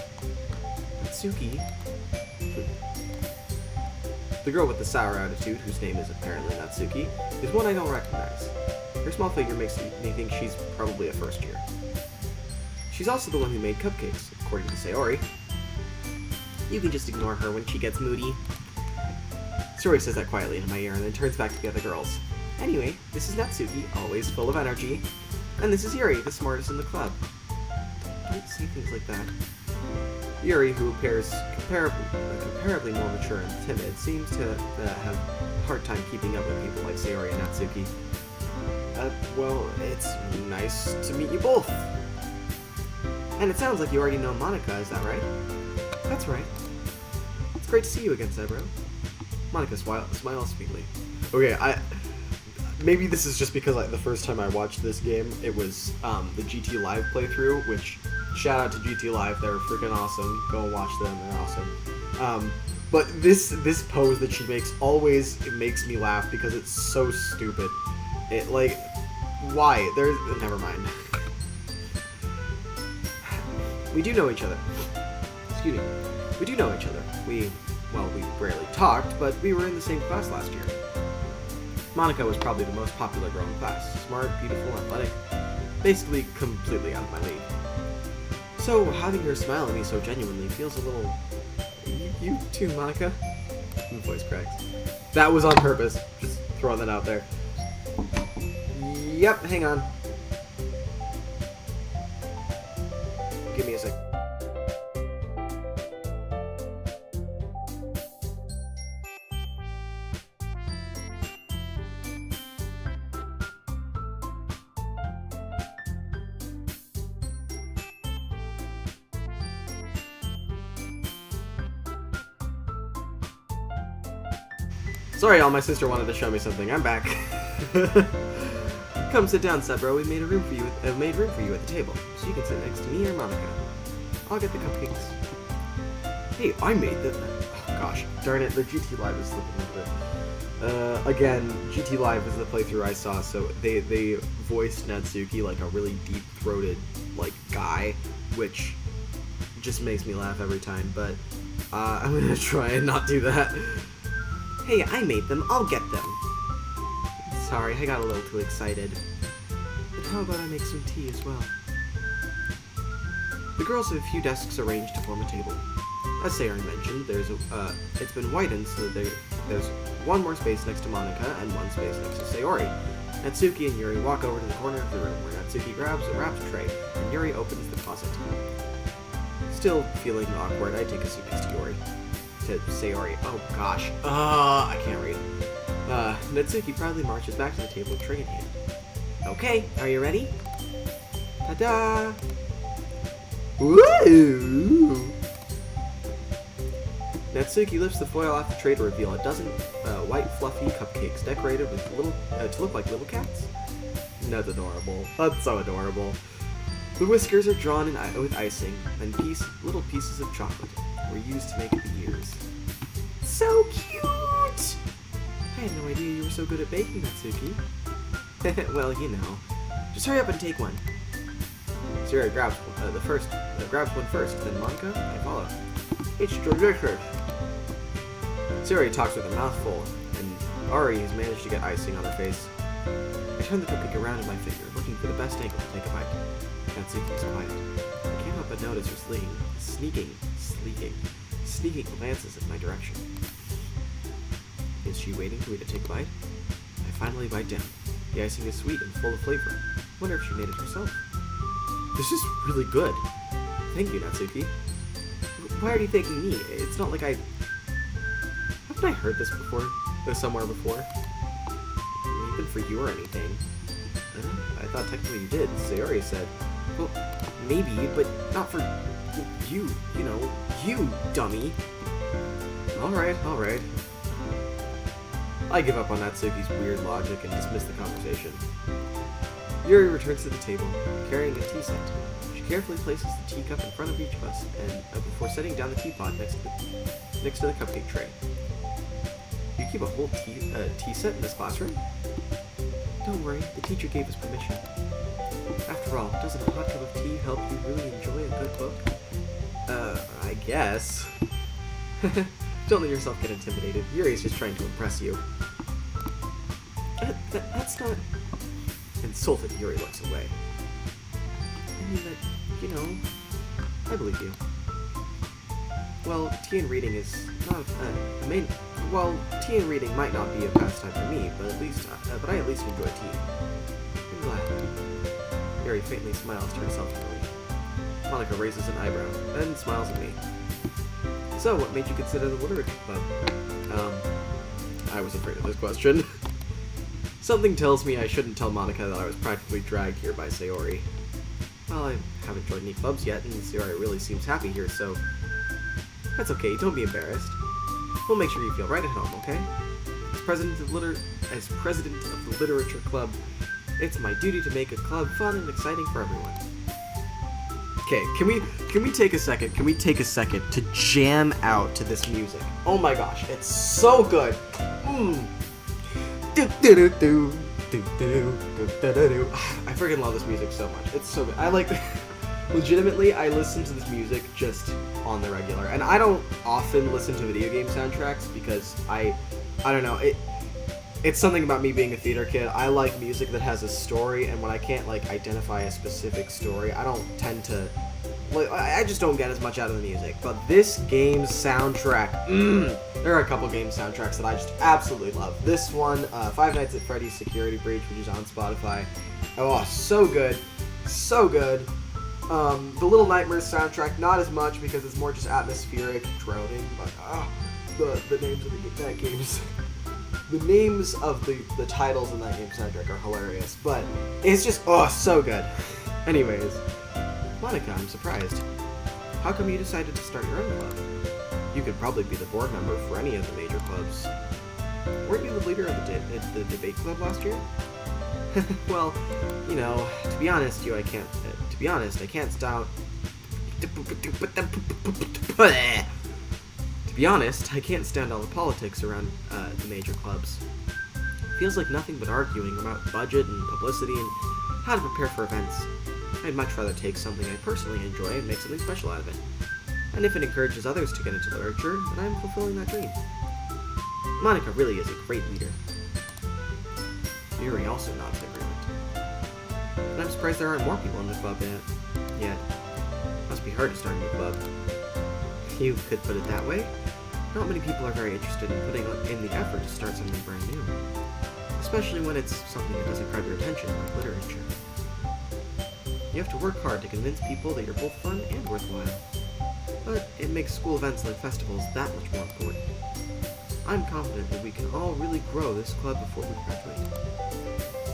Natsuki. The girl with the sour attitude, whose name is apparently Natsuki, is one I don't recognize. Her small figure makes me think she's probably a first year. She's also the one who made cupcakes, according to Sayori. You can just ignore her when she gets moody. Sayori says that quietly into my ear and then turns back to the other girls. Anyway, this is Natsuki, always full of energy. And this is Yuri, the smartest in the club. Don't say things like that. Yuri, who appears comparably more mature and timid, seems to have a hard time keeping up with people like Sayori and Natsuki. Well, it's nice to meet you both. And it sounds like you already know Monika, is that right? That's right. It's great to see you again, Sebro. Monika smiles sweetly. Okay, maybe this is just because the first time I watched this game, it was the GT Live playthrough, which, shout out to GT Live, they're freaking awesome. Go and watch them, they're awesome. But this pose that she makes it makes me laugh because it's so stupid. It, like, why? Never mind. We do know each other. Excuse me. We do know each other. We rarely talked, but we were in the same class last year. Monika was probably the most popular girl in class. Smart, beautiful, athletic. Basically, completely out of my league. So, having her smile at me so genuinely feels a little... You too, Monika? My voice cracks. That was on purpose. Just throwing that out there. Yep, hang on. Give me a sec. Sorry, y'all, my sister wanted to show me something. I'm back. Come sit down, Sebro. We made room for you at the table, so you can sit next to me or Monika. I'll get the cupcakes. Hey, I made them. Oh gosh, darn it! The GT Live is slipping a little bit. Again, GT Live is the playthrough I saw, so they voiced Natsuki like a really deep-throated guy, which just makes me laugh every time. But I'm gonna try and not do that. Hey, I made them. I'll get them. Sorry, I got a little too excited. But how about I make some tea as well? The girls have a few desks arranged to form a table. As Sayori mentioned, it's been widened so that there's one more space next to Monika and one space next to Sayori. Natsuki and Yuri walk over to the corner of the room where Natsuki grabs a wrapped tray and Yuri opens the closet. Still feeling awkward, I take a seat next to Yuri. To Sayori. Oh gosh. I can't read. Natsuki proudly marches back to the table with tray in hand. Okay, are you ready? Ta-da! Woo! Natsuki lifts the foil off the tray to reveal a dozen white fluffy cupcakes decorated with little to look like little cats. That's adorable. That's so adorable. The whiskers are drawn in with icing, and little pieces of chocolate were used to make the ears. So cute! I had no idea you were so good at baking, Natsuki. Well, you know. Just hurry up and take one. Sayori grabs one first, then Monika, I follow. It's delicious. Sayori talks with a mouthful, and Ari has managed to get icing on her face. I turn the cupcake around in my finger, looking for the best angle to take a bite. Natsuki is quiet. I can't help but notice her sneaking glances in my direction. Is she waiting for me to take a bite? I finally bite down. The icing is sweet and full of flavor. Wonder if she made it herself. This is really good. Thank you, Natsuki. Why are you thanking me? It's not like haven't I heard this before? Somewhere before? Even for you or anything. I thought technically you did. Sayori said. Well, maybe, but not for you. You know, you dummy. Alright. I give up on Natsuki's weird logic and dismiss the conversation. Yuri returns to the table, carrying a tea set. She carefully places the teacup in front of each of us, and before setting down the teapot next to the cupcake tray. You keep a whole tea set in this classroom? Don't worry, the teacher gave us permission. After all, doesn't a hot cup of tea help you really enjoy a good book? I guess. Don't let yourself get intimidated. Yuri's just trying to impress you. That's not... Insulted, Yuri looks away. I mean that, you know, I believe you. Well, tea and reading is not tea and reading might not be a pastime for me, but I at least enjoy tea. I'm glad. Yuri faintly smiles to herself and Yuri. Monika raises an eyebrow, then smiles at me. So, what made you consider the literature club? I was afraid of this question. Something tells me I shouldn't tell Monika that I was practically dragged here by Sayori. Well, I haven't joined any clubs yet, and Sayori really seems happy here, so... That's okay, don't be embarrassed. We'll make sure you feel right at home, okay? As president of the literature club, it's my duty to make a club fun and exciting for everyone. Okay, can we take a second? Can we take a second to jam out to this music? Oh my gosh, it's so good. I freaking love this music so much. It's so good. Legitimately, I listen to this music just on the regular. And I don't often listen to video game soundtracks because I don't know, it's something about me being a theater kid. I like music that has a story, and when I can't identify a specific story, I don't tend to I just don't get as much out of the music. But this game's soundtrack, there are a couple game soundtracks that I just absolutely love. This one, Five Nights at Freddy's Security Breach, which is on Spotify. Oh, so good. So good. The Little Nightmares soundtrack, not as much because it's more just atmospheric droning, but the names of that game's... The names of the titles in that game soundtrack are hilarious, but it's just, so good. Anyways, Monika, I'm surprised. How come you decided to start your own club? You could probably be the board member for any of the major clubs. Weren't you the leader of the debate club last year? Well, you know, to be honest, I can't stand... To be honest, I can't stand all the politics around the major clubs. Feels like nothing but arguing about budget and publicity and how to prepare for events. I'd much rather take something I personally enjoy and make something special out of it. And if it encourages others to get into literature, then I'm fulfilling that dream. Monika really is a great leader. Yuri also nods in agreement. And I'm surprised there aren't more people in the club yet. Must be hard to start a new club. You could put it that way. Not many people are very interested in putting in the effort to start something brand new. especially when it's something that doesn't grab your attention, like literature. You have to work hard to convince people that you're both fun and worthwhile. But it makes school events like festivals that much more important. I'm confident that we can all really grow this club before we graduate.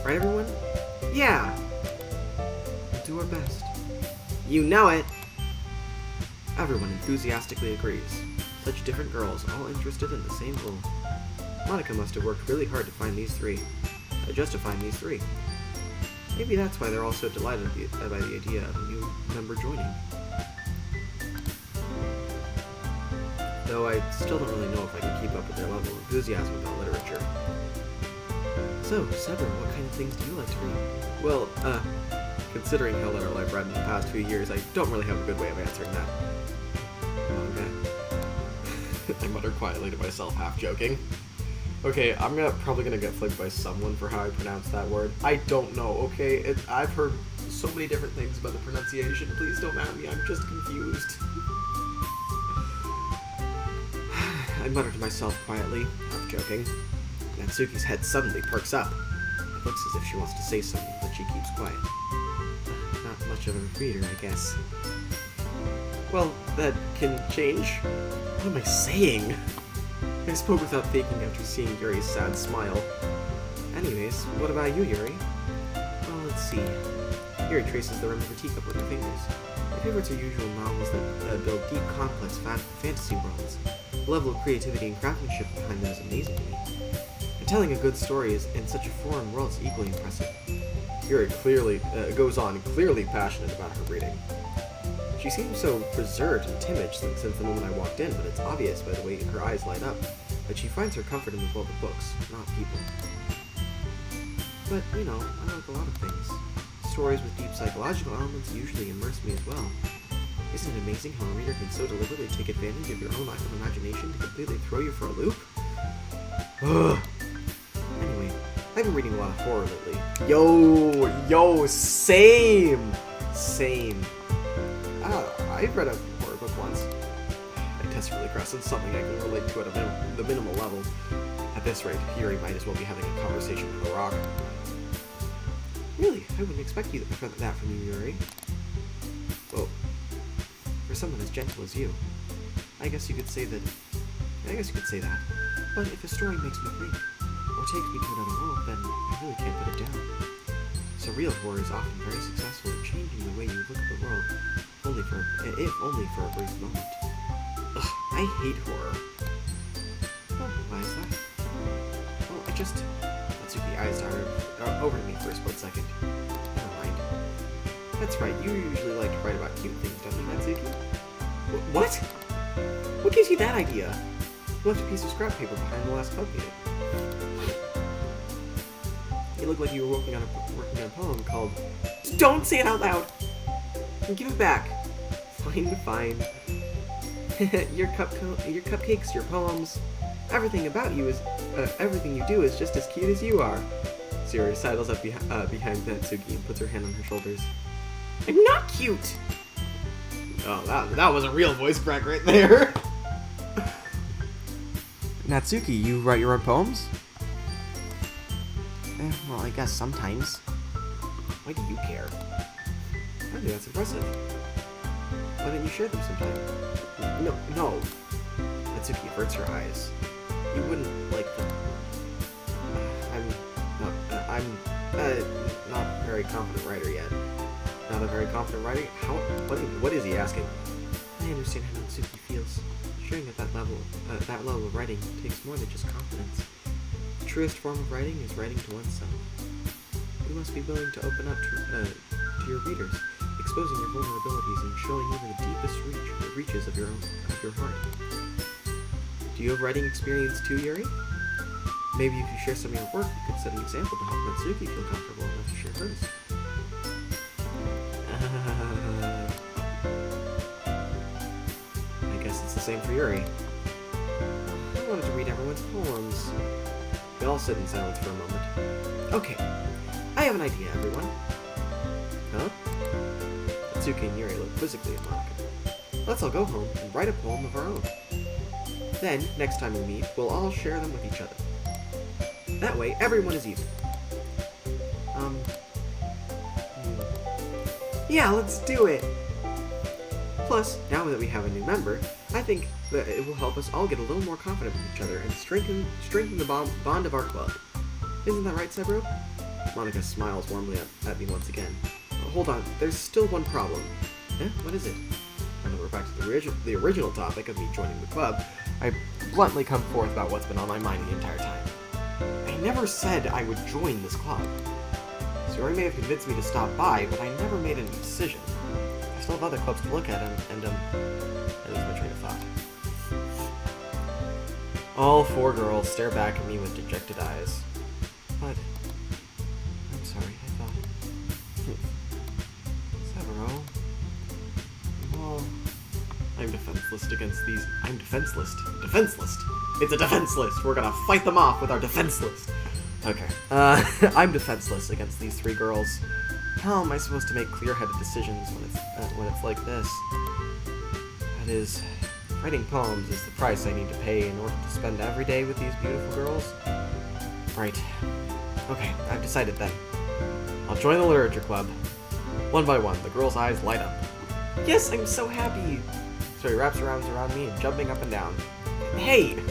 Right, everyone? Yeah! We'll do our best. You know it! Everyone enthusiastically agrees. Such different girls, all interested in the same goal. Monica must have worked really hard to find these three. Just to find these three. Maybe that's why they're all so delighted by the idea of a new member joining. Though I still don't really know if I can keep up with their level of enthusiasm about literature. So, Severin, what kind of things do you like to read? Well, considering how little I've read in the past few years, I don't really have a good way of answering that. Manga. I muttered quietly to myself, half joking. Okay, I'm probably gonna get flipped by someone for how I pronounce that word. I don't know, okay? I've heard so many different things about the pronunciation. Please don't at me, I'm just confused. I muttered to myself quietly, half joking. Natsuki's head suddenly perks up. It looks as if she wants to say something, but she keeps quiet. Not much of a reader, I guess. Well, that can change. What am I saying? I spoke without thinking after seeing Yuri's sad smile. Anyways, what about you, Yuri? Well, let's see. Yuri traces the rim of her teacup with her fingers. My favorites are usual novels that build deep, complex fantasy worlds. The level of creativity and craftsmanship behind them is amazing to me. And telling a good story in such a foreign world is equally impressive. Yuri clearly goes on, clearly passionate about her reading. She seems so reserved and timid since the moment I walked in, but it's obvious by the way her eyes light up that she finds her comfort in the world of books, not people. But, you know, I like a lot of things. Stories with deep psychological elements usually immerse me as well. Isn't it amazing how a reader can so deliberately take advantage of your own lack of imagination to completely throw you for a loop? Ugh. Anyway, I've been reading a lot of horror lately. Yo, same! I've read a horror book once. I desperately requested something I can relate to at the minimal level. At this rate, Yuri might as well be having a conversation with a rock. Really, I wouldn't expect you that from you, Yuri. Well, for someone as gentle as you, I guess you could say that. But if a story makes me think, or takes me to another world, then I really can't put it down. Surreal horror is often very successful in changing the way you look at the world, if only for a brief moment. Ugh, I hate horror. Oh, why is that? Well, Natsuki eyes over to me for a split second. Never mind. That's right, you usually like to write about cute things, don't you, Natsuki? What? What gives you that idea? You left a piece of scrap paper behind the last club meeting. It looked like you were working on a poem called... Don't say it out loud! Give it back. Fine. Your cupcakes, your poems, everything you do is just as cute as you are. Yuri sidles up behind Natsuki and puts her hand on her shoulders. I'm not cute! Oh, that was a real voice crack right there. Natsuki, you write your own poems? Well, I guess sometimes. Why do you care? I think that's impressive. Why don't you share them sometime? No. Natsuki averts her eyes. You wouldn't like them. I'm not a very confident writer yet. Not a very confident writer? What is he asking? I understand how Natsuki feels. Sharing at that level of writing takes more than just confidence. The truest form of writing is writing to oneself. You must be willing to open up to your readers, exposing your vulnerabilities and showing even the deepest reaches of your heart. Do you have writing experience too, Yuri? Maybe if you share some of your work, you could set an example to help Natsuki feel comfortable enough to share hers. I guess it's the same for Yuri. I wanted to read everyone's poems. We all sit in silence for a moment. Okay, I have an idea, everyone. Huh? Natsuki and Yuri look quizzically at Monica. Let's all go home and write a poem of our own. Then, next time we meet, we'll all share them with each other. That way, everyone is even. Yeah, let's do it! Plus, now that we have a new member, I think that it will help us all get a little more confident with each other and strengthen the bond of our club. Isn't that right, Sebro? Monica smiles warmly at me once again. Hold on, there's still one problem. Eh? What is it? Now that we're back to the original topic of me joining the club, I bluntly come forth about what's been on my mind the entire time. I never said I would join this club. Sayori may have convinced me to stop by, but I never made any decision. I still have other clubs to look at, and I lose my train of thought. All four girls stare back at me with dejected eyes. But I'm sorry, I thought. Severo. Well, I'm defenseless against these. I'm defenseless. Defenseless. It's a defense list. We're gonna fight them off with our defense list. Okay. I'm defenseless against these three girls. How am I supposed to make clear-headed decisions when it's like this? That is, writing poems is the price I need to pay in order to spend every day with these beautiful girls. Right. Okay, I've decided then. I'll join the literature club. One by one, the girl's eyes light up. Yes, I'm so happy! So he wraps around me and jumping up and down. Hey! You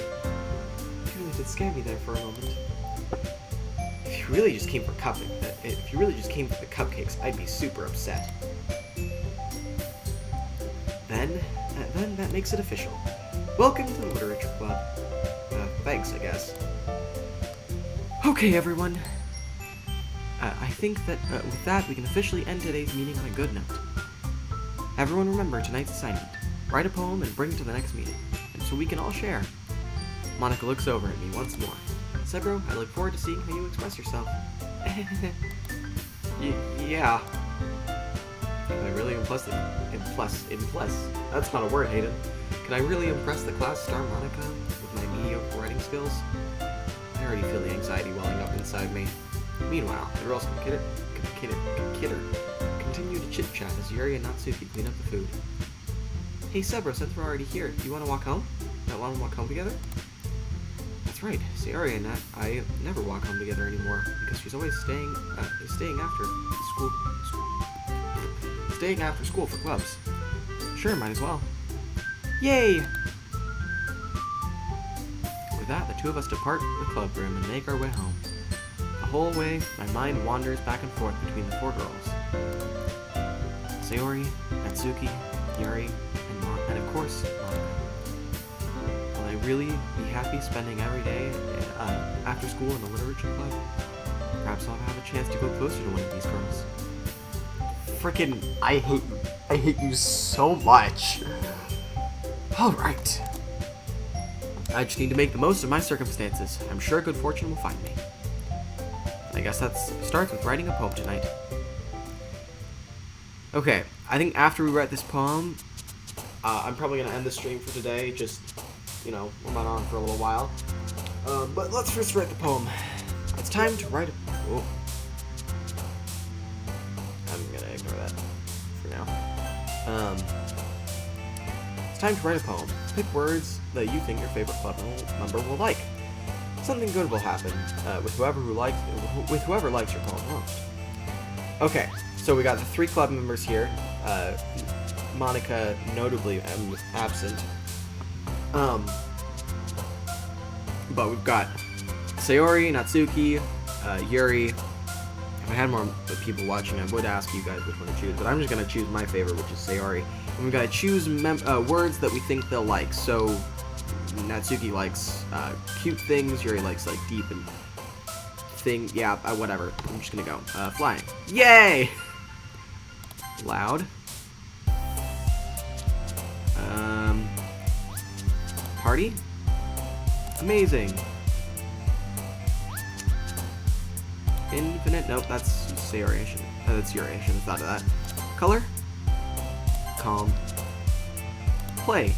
really did scare me there for a moment. If you really just came for the cupcakes, I'd be super upset. Then that makes it official. Welcome to the literature club. Thanks, I guess. Okay, everyone. I think that with that, we can officially end today's meeting on a good note. Everyone remember tonight's assignment. Write a poem and bring it to the next meeting, and so we can all share. Monica looks over at me once more. Sebro, I look forward to seeing how you express yourself. Yeah. Can I really impress? That's not a word, Hayden. Can I really impress the class star Monica with my mediocre writing skills? I already feel the anxiety welling up inside me. Meanwhile, the girls continue to chit-chat as Yuri and Natsuki clean up the food. Hey Sebro, since we're already here, do you want to walk home? Want to walk home together? That's right, Sayori and I never walk home together anymore because she's always staying after school for clubs. Sure, might as well. Yay! With that, the two of us depart the club room and make our way home. The whole way, my mind wanders back and forth between the four girls. Sayori, Natsuki, Yuri, and of course, Monica. Will I really be happy spending every day after school in the literature club? Perhaps I'll have a chance to go closer to one of these girls. Frickin', I hate you so much. Alright. I just need to make the most of my circumstances. I'm sure good fortune will find me. I guess that starts with writing a poem tonight. Okay, I think after we write this poem, I'm probably going to end the stream for today. Just, we're not on for a little while. But let's first write the poem. It's time to write a... Oh. I'm going to ignore that for now. It's time to write a poem. Pick words that you think your favorite club member will like. Something good will happen with whoever likes your poem most. Okay, so we got the three club members here. Monica notably absent. But we've got Sayori, Natsuki, Yuri. If I had more people watching, I would ask you guys which one to choose, but I'm just gonna choose my favorite, which is Sayori. And we've got to choose words that we think they'll like. So Natsuki likes cute things. Yuri likes like deep and whatever. I'm just gonna go flying. Yay! Loud. Party. Amazing. Infinite. Nope, that's Sayori. That's Yuri. I should have thought of that. Color. Calm. Play.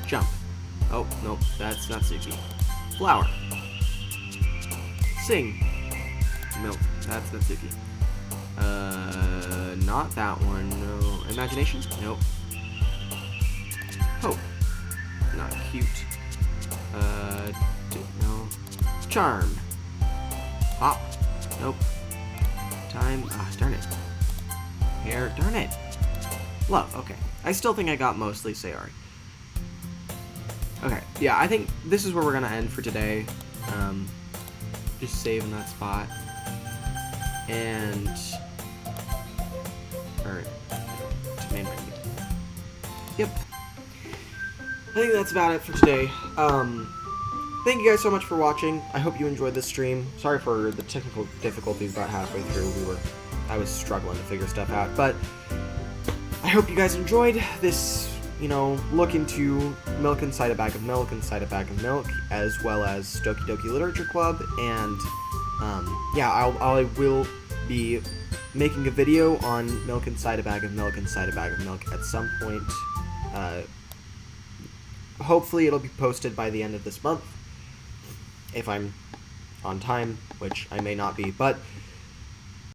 Jump. Oh, nope, that's Natsuki. Flower. Sing. Nope, that's Natsuki. Not that one, no. Imagination? Nope. Hope. Not cute. No. Charm. Pop. Nope. Time. Ah, darn it. Hair. Darn it. Love. Okay. I still think I got mostly Sayori. Okay. Yeah, I think this is where we're gonna end for today. Just save in that spot. And... Or... To main menu. Yep. I think that's about it for today. Thank you guys so much for watching. I hope you enjoyed this stream. Sorry for the technical difficulties about halfway through. I was struggling to figure stuff out, but I hope you guys enjoyed this, look into Milk Inside a Bag of Milk, Inside a Bag of Milk, as well as Doki Doki Literature Club, and yeah, I will be making a video on Milk Inside a Bag of Milk, Inside a Bag of Milk at some point. Hopefully it'll be posted by the end of this month, if I'm on time, which I may not be, but